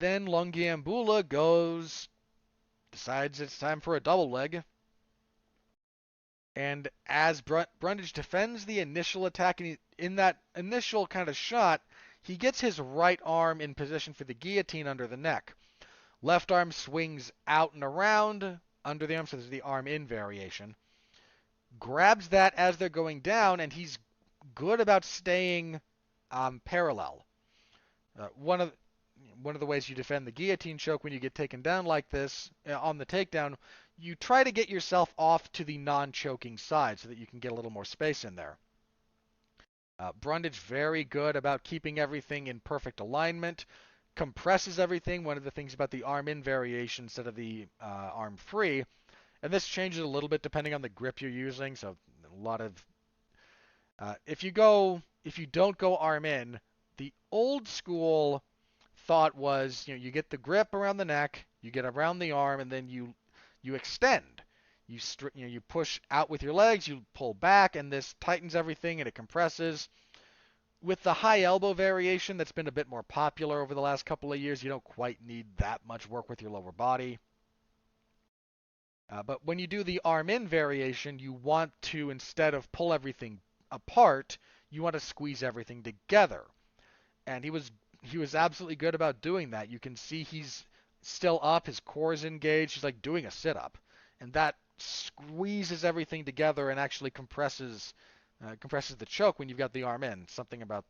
Then Lungiambula decides it's time for a double leg, and as Brundage defends the initial attack, and in that initial kind of shot, he gets his right arm in position for the guillotine under the neck. Left arm swings out and around under the arm, so there's the arm in variation. Grabs that as they're going down, and he's good about staying parallel. One of the ways you defend the guillotine choke when you get taken down like this on the takedown, you try to get yourself off to the non-choking side so that you can get a little more space in there. Brundage very good about keeping everything in perfect alignment, compresses everything. One of the things about the arm in variation instead of the arm free, and this changes a little bit depending on the grip you're using. So a lot of if you don't go arm in, the old school thought was, you get the grip around the neck, you get around the arm, and then you extend. You push out with your legs, you pull back, and this tightens everything and it compresses. With the high elbow variation that's been a bit more popular over the last couple of years, you don't quite need that much work with your lower body. But when you do the arm in variation, you want to, instead of pull everything apart, you want to squeeze everything together. And he was absolutely good about doing that. You can see he's still up, his core is engaged, he's like doing a sit-up. And that squeezes everything together and actually compresses the choke when you've got the arm in. Something about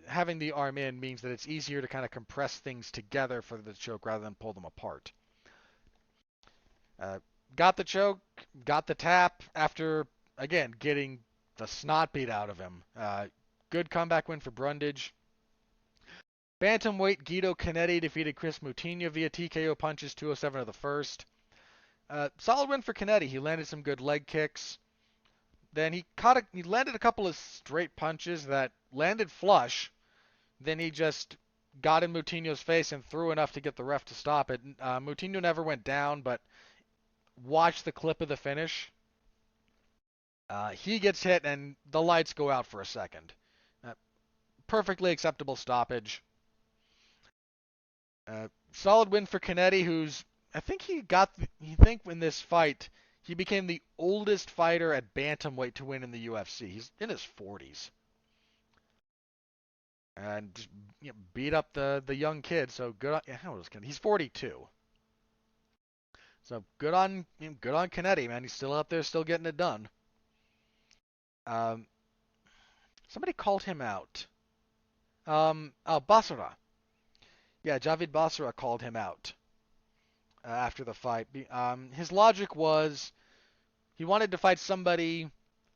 having the arm in means that it's easier to kind of compress things together for the choke rather than pull them apart. Got the choke, got the tap after, again, getting the snot beat out of him. Good comeback win for Brundage. Bantamweight Guido Canetti defeated Chris Moutinho via TKO punches, 207 of the first. Solid win for Canetti. He landed some good leg kicks. Then he landed a couple of straight punches that landed flush. Then he just got in Moutinho's face and threw enough to get the ref to stop it. Moutinho never went down, but watch the clip of the finish. He gets hit and the lights go out for a second. Perfectly acceptable stoppage. Solid win for Canetti, who's, I think in this fight, he became the oldest fighter at bantamweight to win in the UFC. He's in his 40s. And just, beat up the young kid, so good on, how old is Canetti? He's 42. So good on Canetti, man. He's still out there, still getting it done. Somebody called him out. Basra. Yeah, Javid Basra called him out after the fight. His logic was he wanted to fight somebody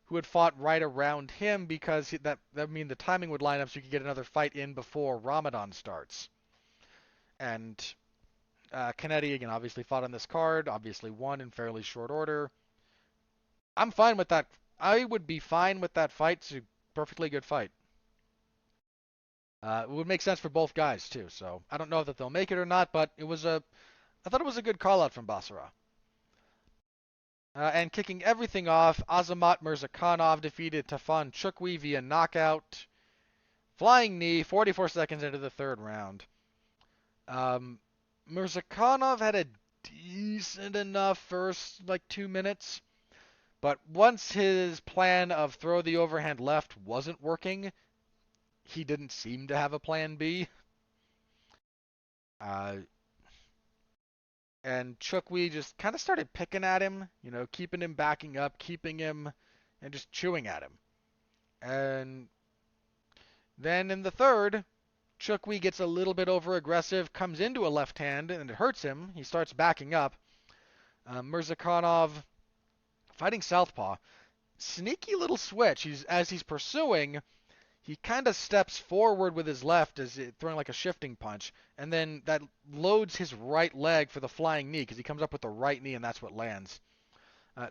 who had fought right around him because that would mean the timing would line up so he could get another fight in before Ramadan starts. And Canetti, again, obviously fought on this card, obviously won in fairly short order. I'm fine with that. I would be fine with that fight. It's a perfectly good fight. It would make sense for both guys, too. So I don't know that they'll make it or not, but I thought it was a good call-out from Basra. And kicking everything off, Azamat Mirzakhanov defeated Tafan Chukwi via knockout. Flying knee, 44 seconds into the third round. Mirzakhanov had a decent enough first, like, 2 minutes. But once his plan of throw the overhand left wasn't working, he didn't seem to have a plan B. Uh, and Chukwi just kind of started picking at him, keeping him backing up, keeping him, and just chewing at him. And then in the third, Chukwi gets a little bit over aggressive, comes into a left hand, and it hurts him. He starts backing up. Mirzakhanov, fighting southpaw, sneaky little switch. As he's pursuing, he kind of steps forward with his left throwing like a shifting punch, and then that loads his right leg for the flying knee because he comes up with the right knee and that's what lands.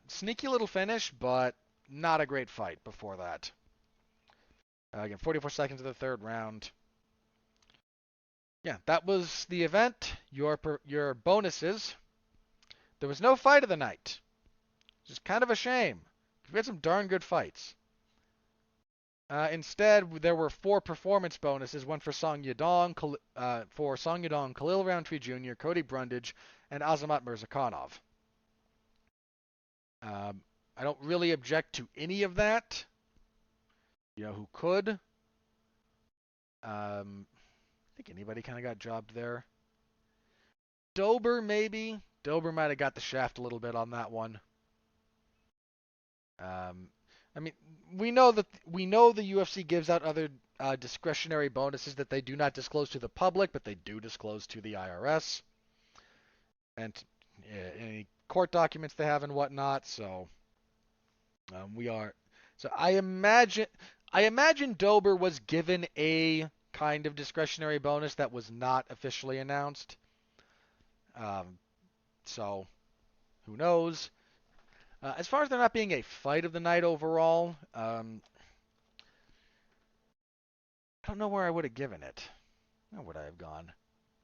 Sneaky little finish, but not a great fight before that. Again, 44 seconds of the third round. Yeah, that was the event. Your bonuses. There was no fight of the night. Just kind of a shame. We had some darn good fights. Instead, there were 4 performance bonuses, one for Song Yadong, Khalil Roundtree Jr., Cody Brundage, and Azamat Mirzakhanov. I don't really object to any of that. Who could? I think anybody kind of got jobbed there. Dober, maybe. Dober might have got the shaft a little bit on that one. I mean, we know the UFC gives out other discretionary bonuses that they do not disclose to the public, but they do disclose to the IRS and any court documents they have and whatnot. So So I imagine Dober was given a kind of discretionary bonus that was not officially announced. So who knows? As far as there not being a fight of the night overall, I don't know where I would have given it. Where would I have gone?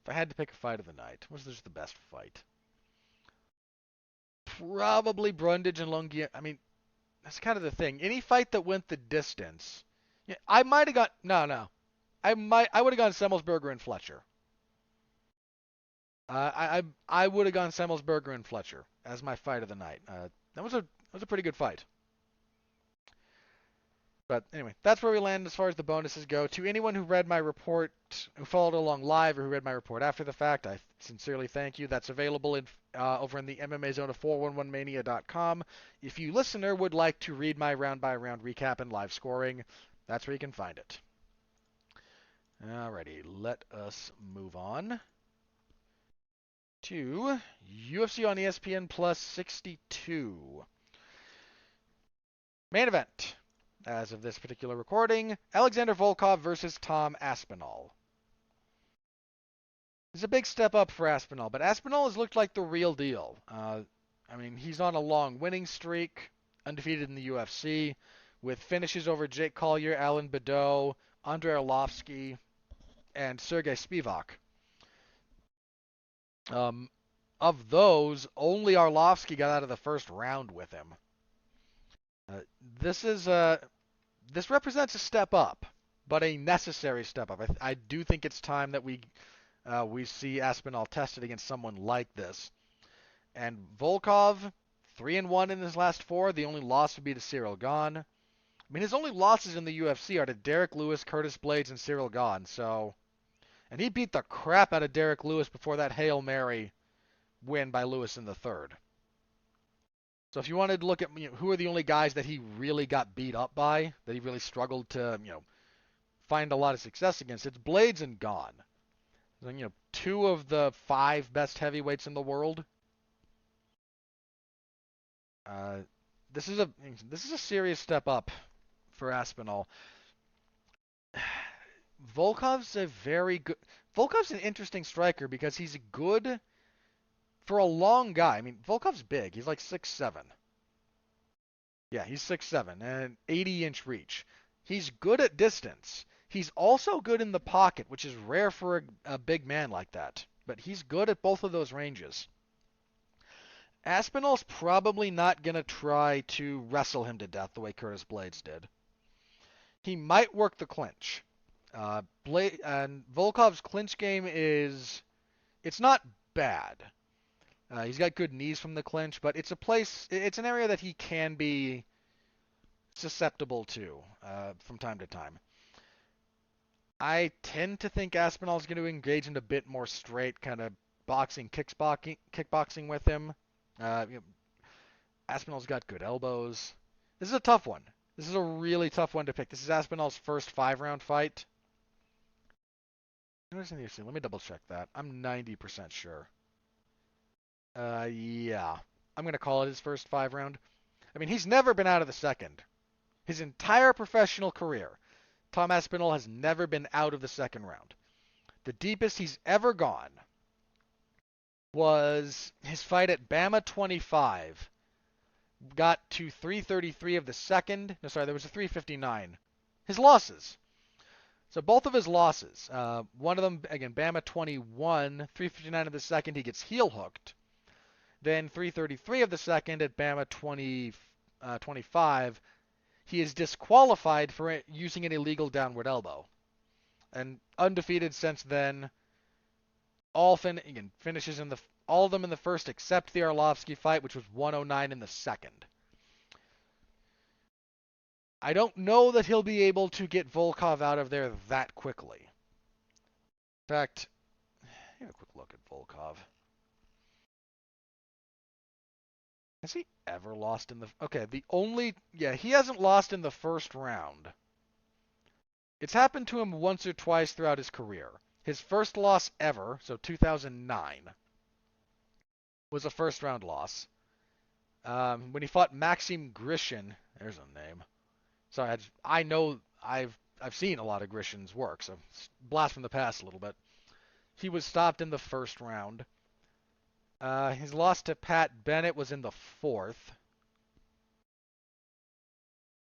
If I had to pick a fight of the night, what's just the best fight? Probably Brundage and Lungia. I mean, that's kind of the thing. Any fight that went the distance. Yeah, I might have got no. I would have gone Semmelsberger and Fletcher. I would have gone Semmelsberger and Fletcher as my fight of the night. That was a pretty good fight. But anyway, that's where we land as far as the bonuses go. To anyone who read my report, who followed along live, or who read my report after the fact, I sincerely thank you. That's available over in the MMA Zone of 411mania.com. If you listener would like to read my round-by-round recap and live scoring, that's where you can find it. Alrighty, let us move on to UFC on ESPN Plus 62. Main event. As of this particular recording, Alexander Volkov versus Tom Aspinall. It's a big step up for Aspinall, but Aspinall has looked like the real deal. He's on a long winning streak, undefeated in the UFC, with finishes over Jake Collier, Alan Badeau, Andrei Arlovsky, and Sergey Spivak. Of those, only Arlovsky got out of the first round with him. This represents a step up, but a necessary step up. I do think it's time that we see Aspinall tested against someone like this. And Volkov, 3-1 in his last 4. The only loss would be to Cyril Gane. I mean, his only losses in the UFC are to Derek Lewis, Curtis Blades, and Cyril Gane. And he beat the crap out of Derek Lewis before that Hail Mary win by Lewis in the third. So if you wanted to look at who are the only guys that he really got beat up by, that he really struggled to find a lot of success against, it's Blades and Gane. 2 of the 5 best heavyweights in the world. This is a serious step up for Aspinall. Volkov's an interesting striker because he's good for a long guy. I mean, Volkov's big. He's like 6'7". Yeah, he's 6'7", and 80-inch reach. He's good at distance. He's also good in the pocket, which is rare for a big man like that. But he's good at both of those ranges. Aspinall's probably not going to try to wrestle him to death the way Curtis Blades did. He might work the clinch. And Volkov's clinch game it's not bad. He's got good knees from the clinch, but it's an area that he can be susceptible to from time to time. I tend to think Aspinall's going to engage in a bit more straight kind of kickboxing with him. You know, Aspinall's got good elbows. This is a tough one. This is a really tough one to pick. This is Aspinall's first 5-round fight. Let me double check that. I'm 90% sure. Yeah. I'm going to call it his first 5-round. I mean, he's never been out of the second. His entire professional career, Tom Aspinall has never been out of the second round. The deepest he's ever gone was his fight at Bama 25. Got to 333 of the second. No, sorry, there was a 359. His losses. So both of his losses. One of them, again, Bama 21, 359 of the second, he gets heel hooked. Then 333 of the second at Bama 25, he is disqualified for using an illegal downward elbow. And undefeated since then. Finishes in all of them in the first except the Arlovsky fight, which was 109 in the second. I don't know that he'll be able to get Volkov out of there that quickly. In fact, have a quick look at Volkov. Has he ever lost in the... Okay, he hasn't lost in the first round. It's happened to him once or twice throughout his career. His first loss ever, so 2009, was a first-round loss. When he fought Maxim Grishin, there's a name. Sorry, I know I've seen a lot of Grishin's work, so blast from the past a little bit. He was stopped in the first round. His loss to Pat Bennett was in the fourth.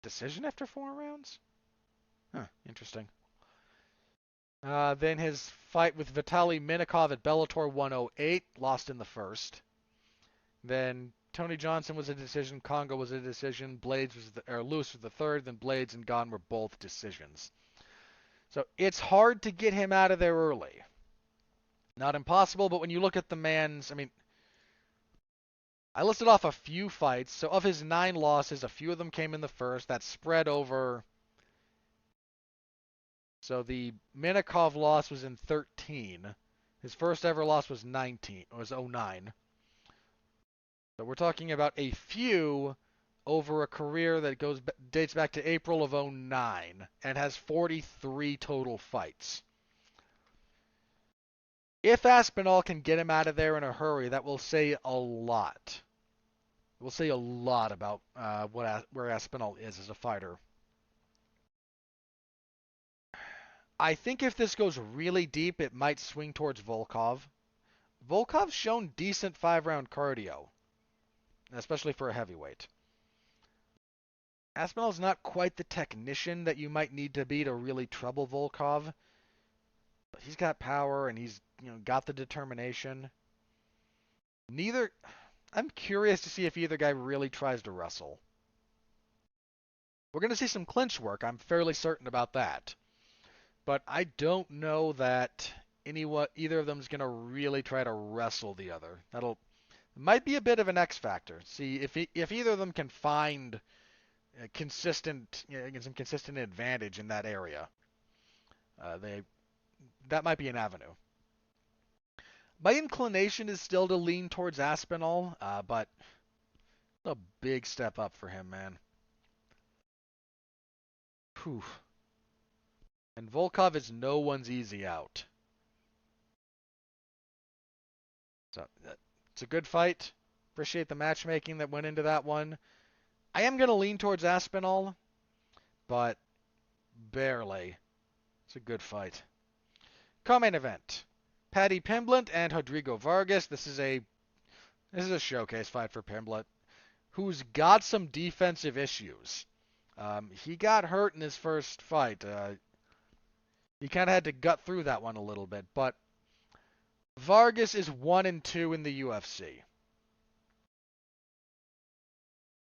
Decision after 4 rounds? Huh, interesting. Then his fight with Vitaly Minakov at Bellator 108, lost in the first. Then Tony Johnson was a decision, Congo was a decision, Lewis was the third, then Blades and Gane were both decisions. So it's hard to get him out of there early. Not impossible, but when you look at the man's, I listed off a few fights. So of his 9 losses, a few of them came in the first. That spread over... So the Minakov loss was in 13. His first ever loss was 09. So we're talking about a few over a career that dates back to April of 09 and has 43 total fights. If Aspinall can get him out of there in a hurry, that will say a lot. It will say a lot about where Aspinall is as a fighter. I think if this goes really deep, it might swing towards Volkov. Volkov's shown decent 5-round cardio, especially for a heavyweight. Aspinall's not quite the technician that you might need to be to really trouble Volkov, but he's got power and he's got the determination. I'm curious to see if either guy really tries to wrestle. We're going to see some clinch work, I'm fairly certain about that. But I don't know that either of them is going to really try to wrestle the other. Might be a bit of an X factor. See if either of them can find some consistent advantage in that area. That might be an avenue. My inclination is still to lean towards Aspinall, but a big step up for him, man. Whew. And Volkov is no one's easy out. So it's a good fight. Appreciate the matchmaking that went into that one. I am going to lean towards Aspinall, but barely. It's a good fight. Co-main event. Paddy Pimblett and Rodrigo Vargas. This is a showcase fight for Pimblett, who's got some defensive issues. He got hurt in his first fight. He kind of had to gut through that one a little bit, but Vargas is 1-2 in the UFC.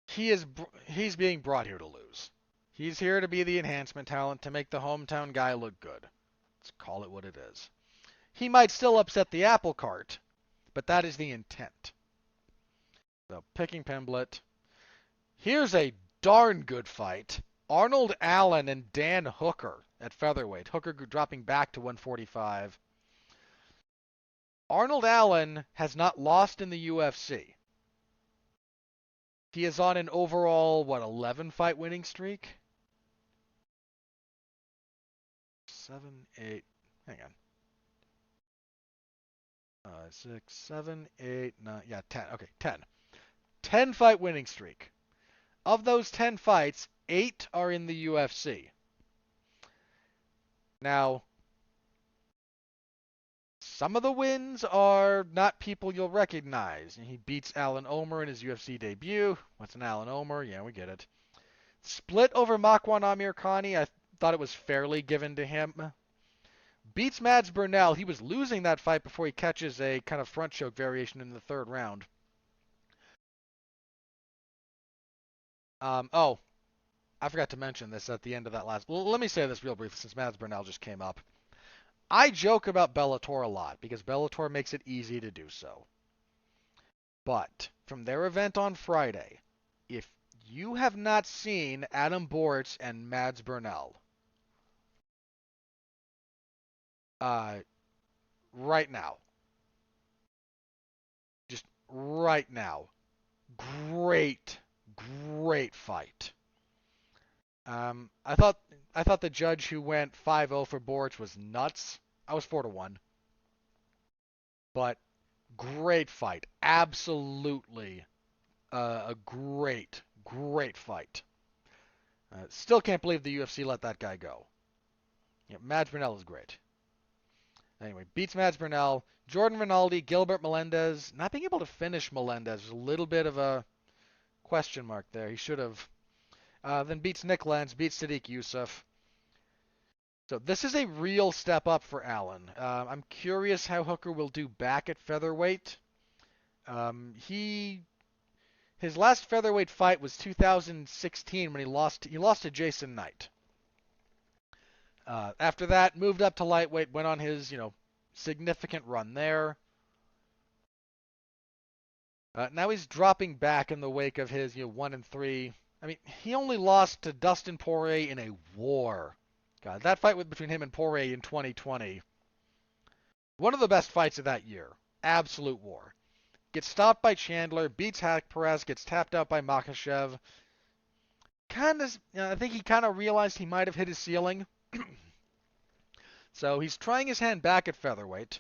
He's being brought here to lose. He's here to be the enhancement talent, to make the hometown guy look good. Let's call it what it is. He might still upset the apple cart, but that is the intent. So picking Pimblett. Here's a darn good fight. Arnold Allen and Dan Hooker at featherweight. Hooker dropping back to 145. Arnold Allen has not lost in the UFC. He is on an overall, 11 fight winning streak? 7, 8, hang on. 6, 7, 8, 9, yeah, 10. Okay, 10. 10 fight winning streak. Of those 10 fights, 8 are in the UFC. Now, some of the wins are not people you'll recognize. He beats Alan Omer in his UFC debut. What's an Alan Omer? Yeah, we get it. Split over Makwan Amirkhani. I thought it was fairly given to him. Beats Mads Burnell. He was losing that fight before he catches a kind of front choke variation in the third round. Oh, I forgot to mention this at the end of that last. Well, let me say this real briefly since Mads Burnell just came up. I joke about Bellator a lot because Bellator makes it easy to do so. But from their event on Friday, if you have not seen Adam Boritz and Mads Burnell, right now, just right now, great fight. I thought the judge who went 5-0 for Boritz was nuts. I was 4-1. But great fight. Absolutely a great fight. Still can't believe the UFC let that guy go. Yeah, Mads Burnell is great. Anyway, beats Mads Burnell. Jordan Rinaldi, Gilbert Melendez. Not being able to finish Melendez. There's a little bit of a question mark there. He should have. Then beats Nick Lenz, beats Sadiq Youssef. So this is a real step up for Allen. I'm curious how Hooker will do back at featherweight. His last featherweight fight was 2016 when he lost to Jason Knight. After that, moved up to lightweight, went on his significant run there. Now he's dropping back in the wake of his 1-3. I mean, he only lost to Dustin Poirier in a war. God, that fight between him and Poirier in 2020. One of the best fights of that year. Absolute war. Gets stopped by Chandler, beats Haqparast, gets tapped out by Makhachev. I think he kind of realized he might have hit his ceiling. So he's trying his hand back at featherweight,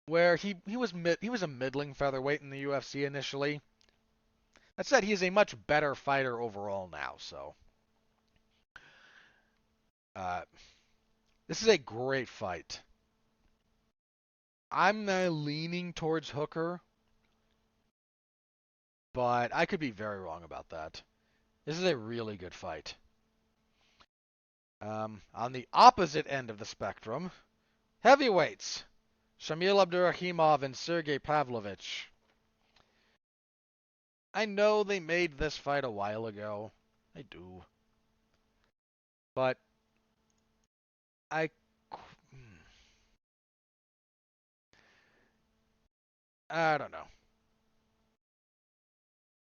where he was a middling featherweight in the UFC initially. That said, he is a much better fighter overall now. So this is a great fight. I'm leaning towards Hooker, but I could be very wrong about that. This is a really good fight. On the opposite end of the spectrum, heavyweights. Shamil Abdurakhimov and Sergey Pavlovich. I know they made this fight a while ago. I do. But I don't know.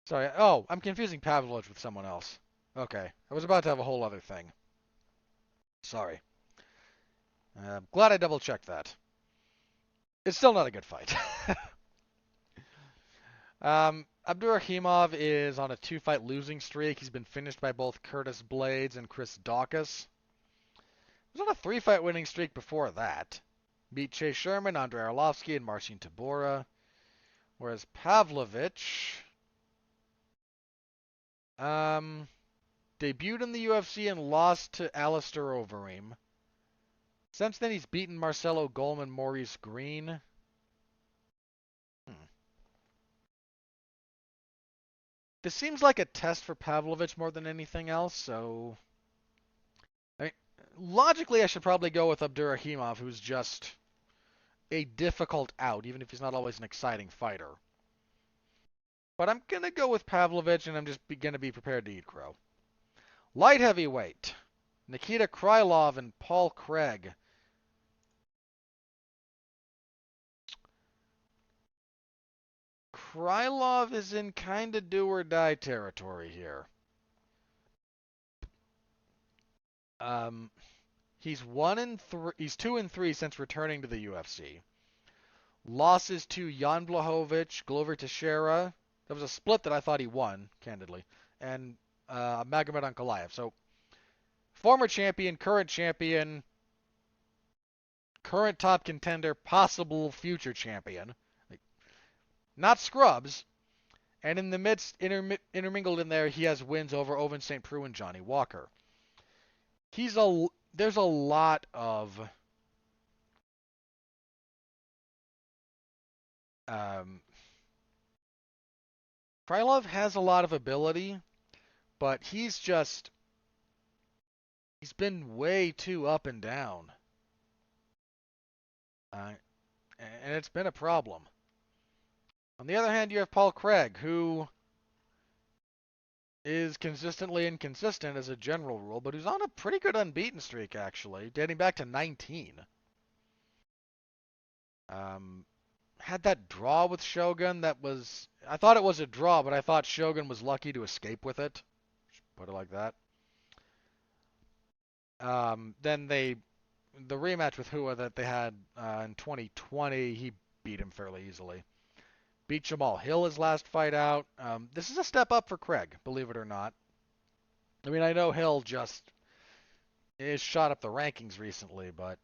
Sorry. Oh, I'm confusing Pavlovich with someone else. Okay. I was about to have a whole other thing. Sorry. Glad I double-checked that. It's still not a good fight. Abdurakhimov is on a 2-fight losing streak. He's been finished by both Curtis Blades and Chris Daukaus. He was on a 3-fight winning streak before that. Beat Chase Sherman, Andrei Arlovsky, and Marcin Tybura. Whereas Pavlovich debuted in the UFC and lost to Alistair Overeem. Since then, he's beaten Marcelo Golman, Maurice Green. This seems like a test for Pavlovich more than anything else, so logically, I should probably go with Abdurakhimov, who's just a difficult out, even if he's not always an exciting fighter. But I'm going to go with Pavlovich, and I'm just going to be prepared to eat crow. Light heavyweight. Nikita Krylov and Paul Craig. Krylov is in kind of do or die territory here. He's 1-3. He's 2-3 since returning to the UFC. Losses to Jan Blachowicz, Glover Teixeira. That was a split that I thought he won, candidly, and Magomed Ankalaev. So, former champion, current top contender, possible future champion. Like, not scrubs. And in the midst, intermingled in there, he has wins over Owen St. Preux and Johnny Walker. There's a lot of Krylov has a lot of ability, but he's been way too up and down. And it's been a problem. On the other hand, you have Paul Craig, who is consistently inconsistent as a general rule, but who's on a pretty good unbeaten streak, actually, dating back to 19. Had that draw with Shogun that was... I thought it was a draw, but I thought Shogun was lucky to escape with it. Put it like that. Then the rematch with Hua that they had in 2020, he beat him fairly easily. Beat Jamal Hill his last fight out. This is a step up for Craig, believe it or not. I mean, I know Hill just is shot up the rankings recently, but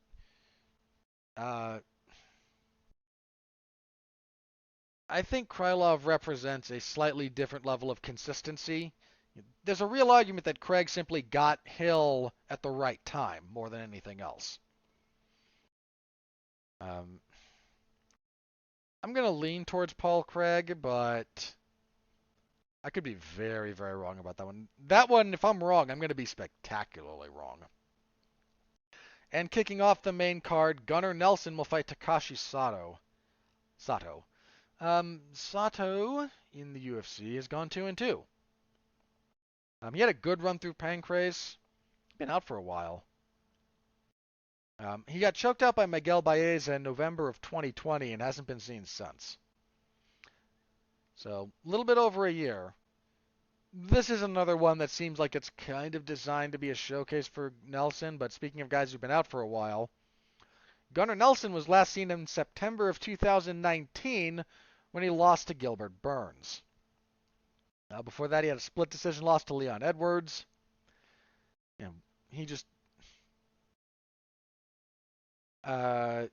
I think Krylov represents a slightly different level of consistency. There's a real argument that Craig simply got Hill at the right time more than anything else. I'm going to lean towards Paul Craig, but I could be very, very wrong about that one. That one, if I'm wrong, I'm going to be spectacularly wrong. And kicking off the main card, Gunnar Nelson will fight Takashi Sato. Sato in the UFC has gone 2-2. He had a good run through Pancrase. Been out for a while. He got choked out by Miguel Baeza in November of 2020 and hasn't been seen since. So, a little bit over a year. This is another one that seems like it's kind of designed to be a showcase for Nelson, but speaking of guys who've been out for a while, Gunnar Nelson was last seen in September of 2019 when he lost to Gilbert Burns. Before that, he had a split decision loss to Leon Edwards. He just... why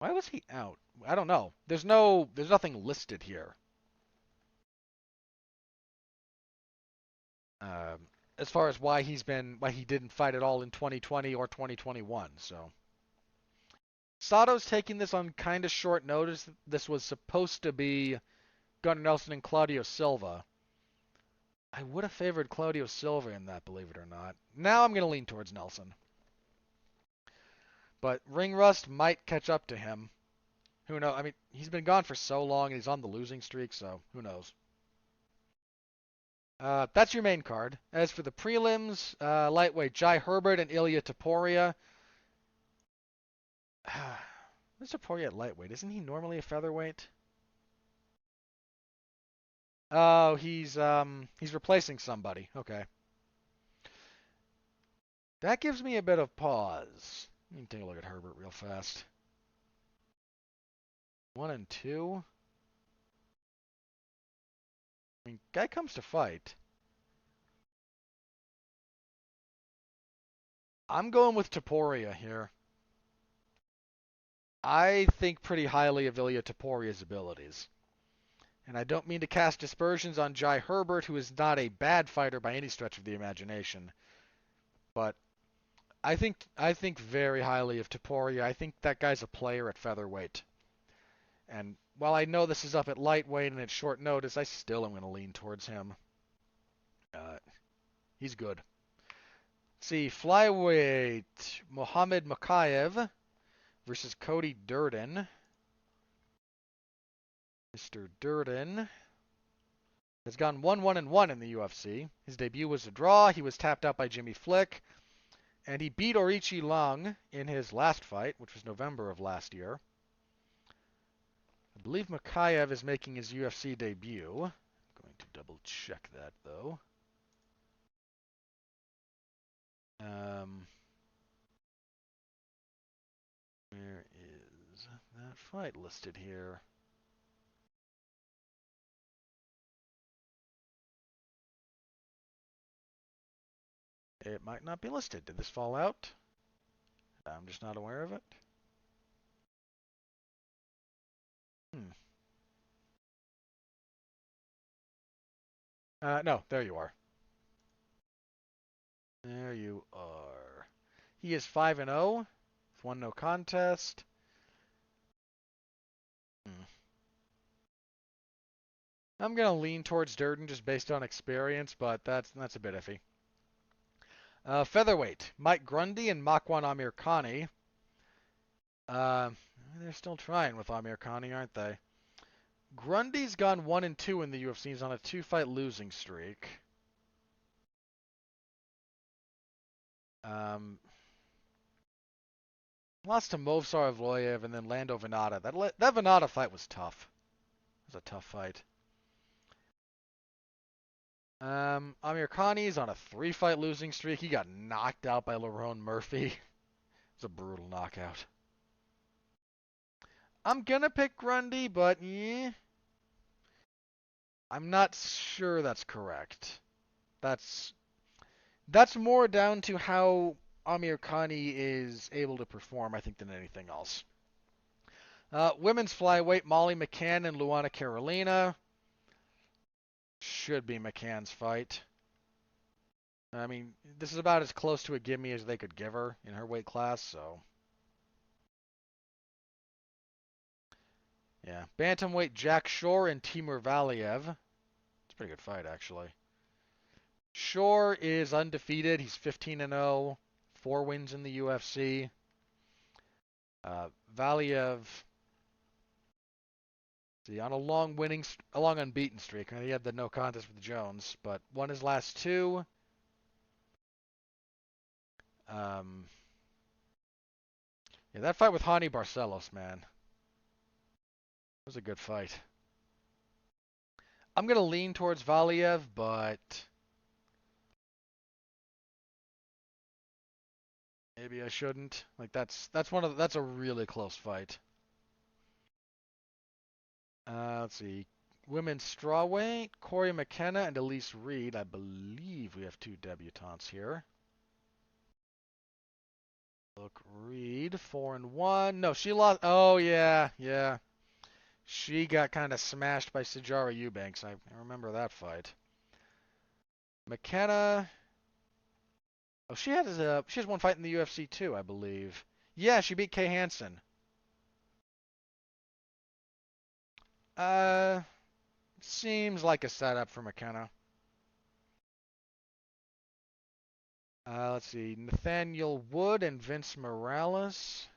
was he out? I don't know. There's nothing listed here. As far as why he didn't fight at all in 2020 or 2021. So Sato's taking this on kind of short notice. This was supposed to be Gunnar Nelson and Claudio Silva. I would have favored Claudio Silva in that, believe it or not. Now I'm going to lean towards Nelson. But ring rust might catch up to him. Who knows? I mean, he's been gone for so long and he's on the losing streak, so who knows? That's your main card. As for the prelims, lightweight Jai Herbert and Ilya Topuria. What's Topuria at lightweight? Isn't he normally a featherweight? Oh, he's replacing somebody. Okay. That gives me a bit of pause. Let me take a look at Herbert real fast. 1-2. I mean, guy comes to fight. I'm going with Topuria here. I think pretty highly of Ilya Topuria's abilities. And I don't mean to cast aspersions on Jai Herbert, who is not a bad fighter by any stretch of the imagination. But I think very highly of Topuria. I think that guy's a player at featherweight. And while I know this is up at lightweight and it's short notice, I still am going to lean towards him. He's good. Let's see, flyweight Magomed Ankalaev versus Cody Durden. Mr. Durden has gone 1-1-1 in the UFC. His debut was a draw. He was tapped out by Jimmy Flick. And he beat Orichi Long in his last fight, which was November of last year. I believe Ankalaev is making his UFC debut. I'm going to double check that, though. Where is that fight listed here? It might not be listed. Did this fall out? I'm just not aware of it. No, there you are. There you are. He is 5-0, with 1 no contest. I'm gonna lean towards Durden just based on experience, but that's a bit iffy. Featherweight, Mike Grundy and Makwan Amirkhani. They're still trying with Amirkhani, aren't they? Grundy's gone 1-2 in the UFC. He's on a 2-fight losing streak. Lost to Movsar Evloev and then Lando Venata. That Venata fight was tough. It was a tough fight. Amirkhani's on a 3-fight losing streak. He got knocked out by Lerone Murphy. It's a brutal knockout. I'm gonna pick Grundy, but I'm not sure that's correct. That's more down to how Amirkhani is able to perform, I think, than anything else. Women's flyweight, Molly McCann and Luana Carolina. Should be McCann's fight. I mean, this is about as close to a gimme as they could give her in her weight class, so. Yeah. Bantamweight, Jack Shore and Timur Valiev. It's a pretty good fight, actually. Shore is undefeated. He's 15-0, 4 wins in the UFC. Valiev, on a long unbeaten streak. He had the no contest with Jones, but won his last 2. Yeah, that fight with Hani Barcelos, man, it was a good fight. I'm gonna lean towards Valiev, but maybe I shouldn't. Like that's a really close fight. Let's see. Women's strawweight, Corey McKenna and Elise Reed. I believe we have 2 debutantes here. Look, Reed, 4-1. No, she lost. Oh, yeah. She got kind of smashed by Sijara Eubanks. I remember that fight. McKenna. Oh, she has 1 fight in the UFC too, I believe. Yeah, she beat Kay Hansen. Seems like a setup for McKenna. Let's see. Nathaniel Wood and Vince Morales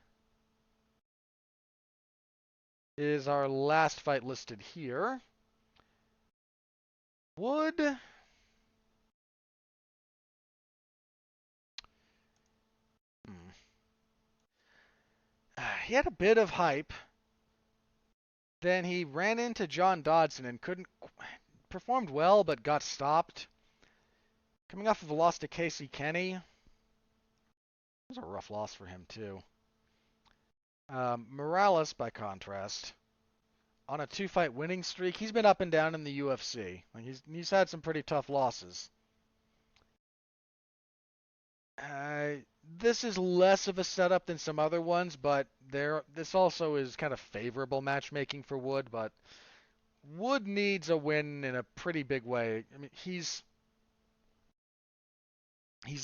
is our last fight listed here. Wood. He had a bit of hype. Then he ran into John Dodson and performed well, but got stopped. Coming off of a loss to Casey Kenny. It was a rough loss for him, too. Morales, by contrast, on a 2-fight winning streak. He's been up and down in the UFC. Like he's had some pretty tough losses. This is less of a setup than some other ones, but this also is kind of favorable matchmaking for Wood, but Wood needs a win in a pretty big way. I mean, he's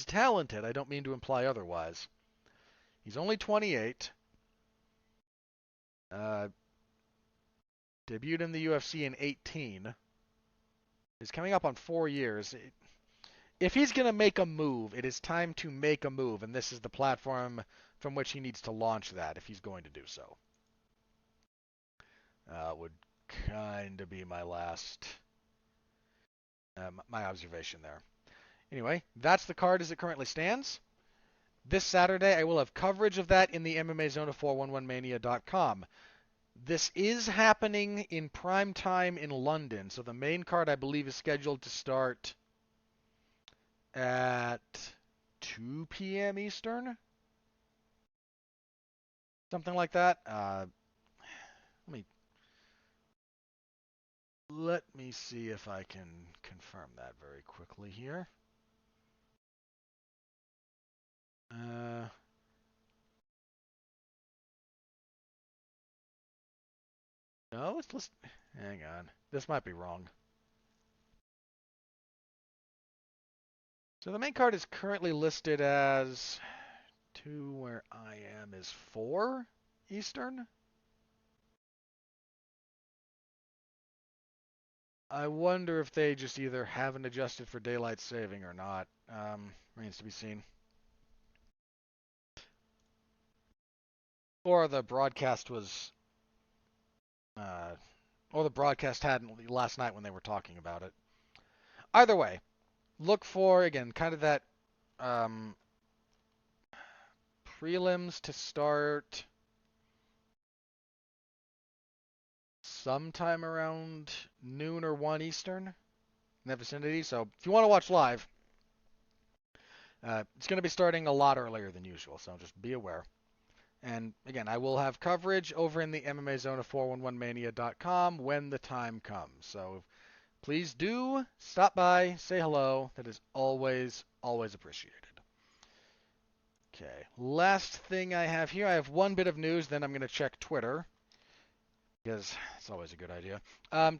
talented. I don't mean to imply otherwise. He's only 28. Debuted in the UFC in 18. He's coming up on 4 years. If he's going to make a move, it is time to make a move, and this is the platform from which he needs to launch that if he's going to do so. Would kind of be my last, my observation there. Anyway, that's the card as it currently stands. This Saturday, I will have coverage of that in the MMA Zone of 411mania.com. This is happening in prime time in London, so the main card I believe is scheduled to start at 2 p.m. Eastern, something like that. Let me let me see if I can confirm that very quickly here. No, let's hang on. This might be wrong. So the main card is currently listed as 2 where I am is 4 Eastern. I wonder if they just either haven't adjusted for daylight saving or not. Remains to be seen. Or the broadcast was, or the broadcast hadn't last night when they were talking about it. Either way, look for, again, kind of that prelims to start sometime around noon or 1 Eastern in that vicinity. So if you want to watch live, it's going to be starting a lot earlier than usual, so just be aware. And again, I will have coverage over in the MMA zone of 411mania.com when the time comes. So please do stop by, say hello. That is always, always appreciated. Okay, last thing I have here, I have one bit of news, then I'm going to check Twitter, because it's always a good idea.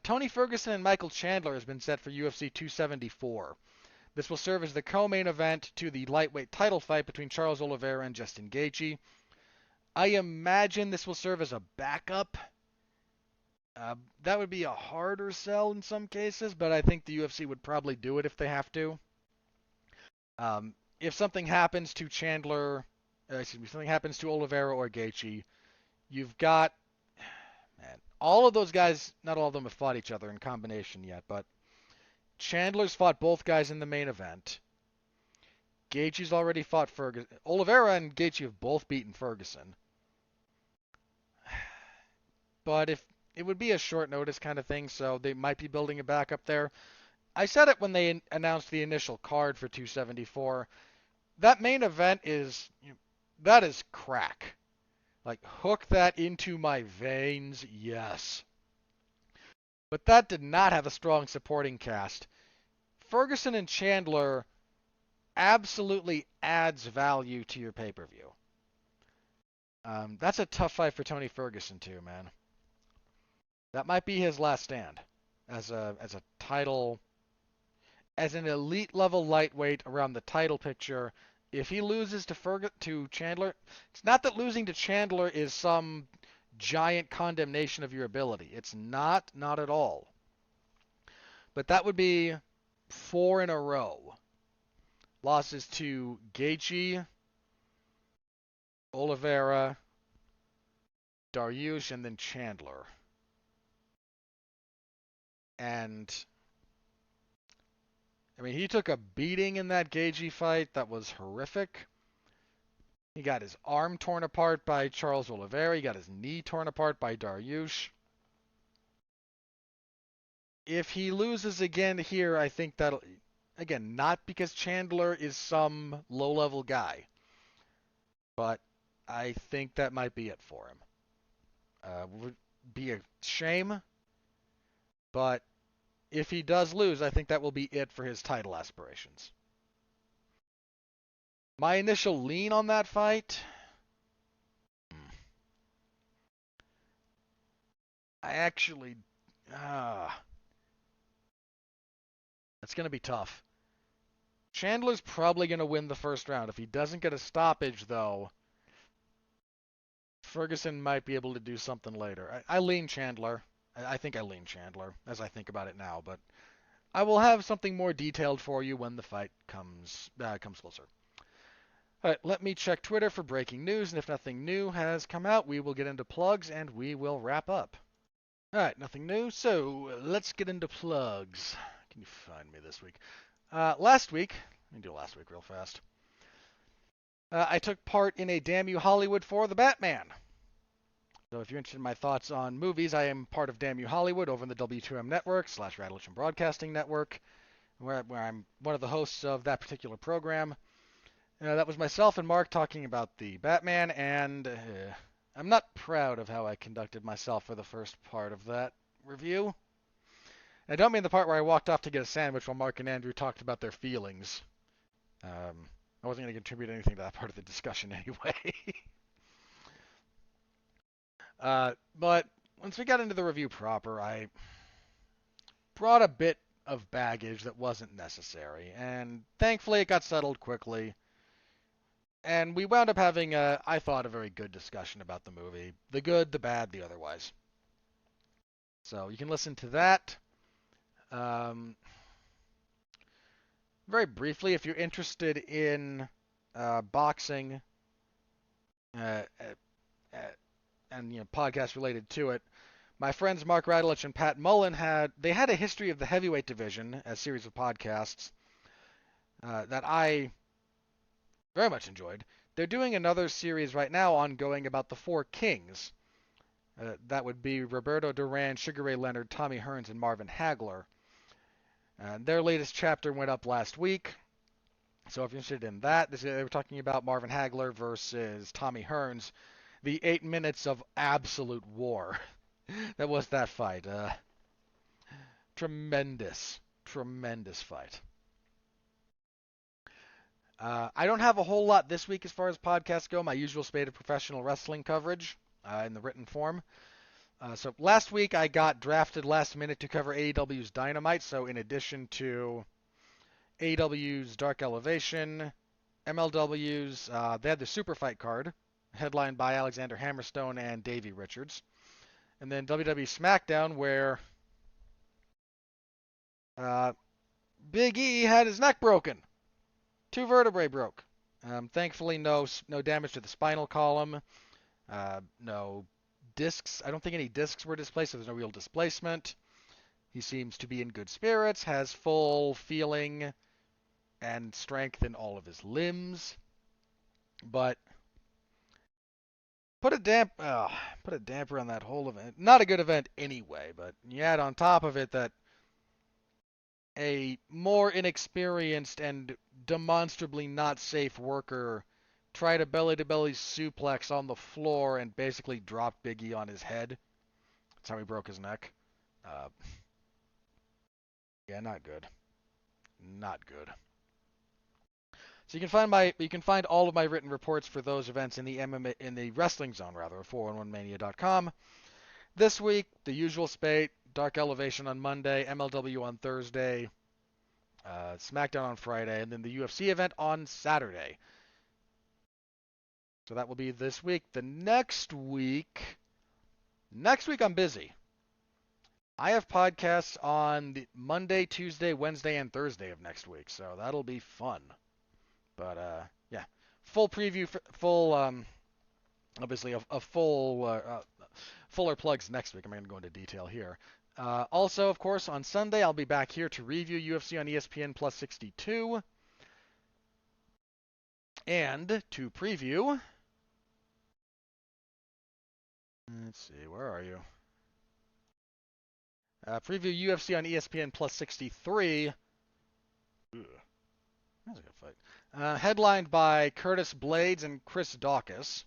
Tony Ferguson and Michael Chandler has been set for UFC 274. This will serve as the co-main event to the lightweight title fight between Charles Oliveira and Justin Gaethje. I imagine this will serve as a backup. That would be a harder sell in some cases, but I think the UFC would probably do it if they have to. If something happens to something happens to Oliveira or Gaethje, you've got, man, all of those guys, not all of them have fought each other in combination yet, but Chandler's fought both guys in the main event. Gaethje's already fought Ferguson. Oliveira and Gaethje have both beaten Ferguson. But if it would be a short notice kind of thing, so they might be building a backup there. I said it when they announced the initial card for 274. That main event that is crack. Like, hook that into my veins, yes. But that did not have a strong supporting cast. Ferguson and Chandler absolutely adds value to your pay-per-view. That's a tough fight for Tony Ferguson too, man. That might be his last stand as a title, as an elite level lightweight around the title picture. If he loses to Chandler, it's not that losing to Chandler is some giant condemnation of your ability. It's not at all. But that would be 4 in a row. Losses to Gaethje, Oliveira, Dariush, and then Chandler. And I mean, he took a beating in that Gaethje fight that was horrific. He got his arm torn apart by Charles Oliveira. He got his knee torn apart by Dariush. If he loses again here, I think that'll, again, not because Chandler is some low-level guy, but I think that might be it for him. Would be a shame, but if he does lose, I think that will be it for his title aspirations. My initial lean on that fight, I actually, that's going to be tough. Chandler's probably going to win the first round. If he doesn't get a stoppage, though, Ferguson might be able to do something later. I lean Chandler. I think I lean Chandler as I think about it now, but I will have something more detailed for you when the fight comes closer. All right, let me check Twitter for breaking news, and if nothing new has come out, we will get into plugs and we will wrap up. All right, nothing new, so let's get into plugs. Can you find me this week? Last week, let me do last week real fast. I took part in a Damn You Hollywood for the Batman. So if you're interested in my thoughts on movies, I am part of Damn You Hollywood over in the W2M network / Rattleton Broadcasting Network, where I'm one of the hosts of that particular program. That was myself and Mark talking about the Batman, and I'm not proud of how I conducted myself for the first part of that review. I don't mean the part where I walked off to get a sandwich while Mark and Andrew talked about their feelings. I wasn't going to contribute anything to that part of the discussion anyway. But once we got into the review proper, I brought a bit of baggage that wasn't necessary, and thankfully it got settled quickly. And we wound up having, I thought, a very good discussion about the movie. The good, the bad, the otherwise. So you can listen to that. Very briefly, if you're interested in boxing and podcasts related to it, my friends Mark Radulich and Pat Mullen had a history of the heavyweight division, a series of podcasts that I very much enjoyed. They're doing another series right now ongoing about the Four Kings. That would be Roberto Duran, Sugar Ray Leonard, Tommy Hearns, and Marvin Hagler. Their latest chapter went up last week. So if you're interested in that, they were talking about Marvin Hagler versus Tommy Hearns. The 8 minutes of absolute war that was that fight. Tremendous fight. I don't have a whole lot this week as far as podcasts go. My usual spate of professional wrestling coverage in the written form. So last week I got drafted last minute to cover AEW's Dynamite. So in addition to AEW's Dark Elevation, MLW's, they had the Super Fight card, headlined by Alexander Hammerstone and Davey Richards. And then WWE SmackDown, where Big E had his neck broken. 2 vertebrae broke. Thankfully, no damage to the spinal column. No discs. I don't think any discs were displaced, so there's no real displacement. He seems to be in good spirits, has full feeling and strength in all of his limbs. But put a damper on that whole event. Not a good event anyway, but you add on top of it that a more inexperienced and demonstrably not safe worker tried a belly-to-belly suplex on the floor and basically dropped Big E on his head. That's how he broke his neck. Yeah, not good. Not good. So you can find all of my written reports for those events in the Wrestling Zone, rather, 411mania.com. This week, the usual spate: Dark Elevation on Monday, MLW on Thursday, SmackDown on Friday, and then the UFC event on Saturday. So that will be this week. The next week I'm busy. I have podcasts on the Monday, Tuesday, Wednesday, and Thursday of next week, so that'll be fun. But yeah, full preview, obviously a fuller plugs next week. I'm not going to go into detail here. Also, of course, on Sunday I'll be back here to review UFC on ESPN Plus 62 and to preview. Let's see, where are you? Preview UFC on ESPN Plus 63. Ugh. That's a good fight. Headlined by Curtis Blades and Chris Dawkins.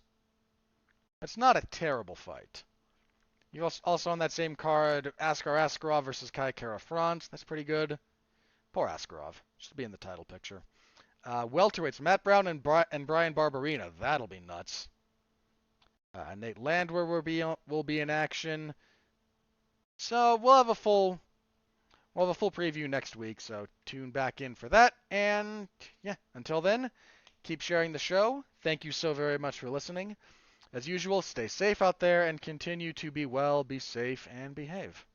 That's not a terrible fight. You also on that same card, Askar Askarov versus Kai Kara-France. That's pretty good. Poor Askarov. Just be in the title picture. Welterweights, Matt Brown and Brian Barberina. That'll be nuts. Nate Landwehr will be in action. So we'll have a full preview next week. So tune back in for that. And yeah, until then, keep sharing the show. Thank you so very much for listening. As usual, stay safe out there and continue to be well, be safe, and behave.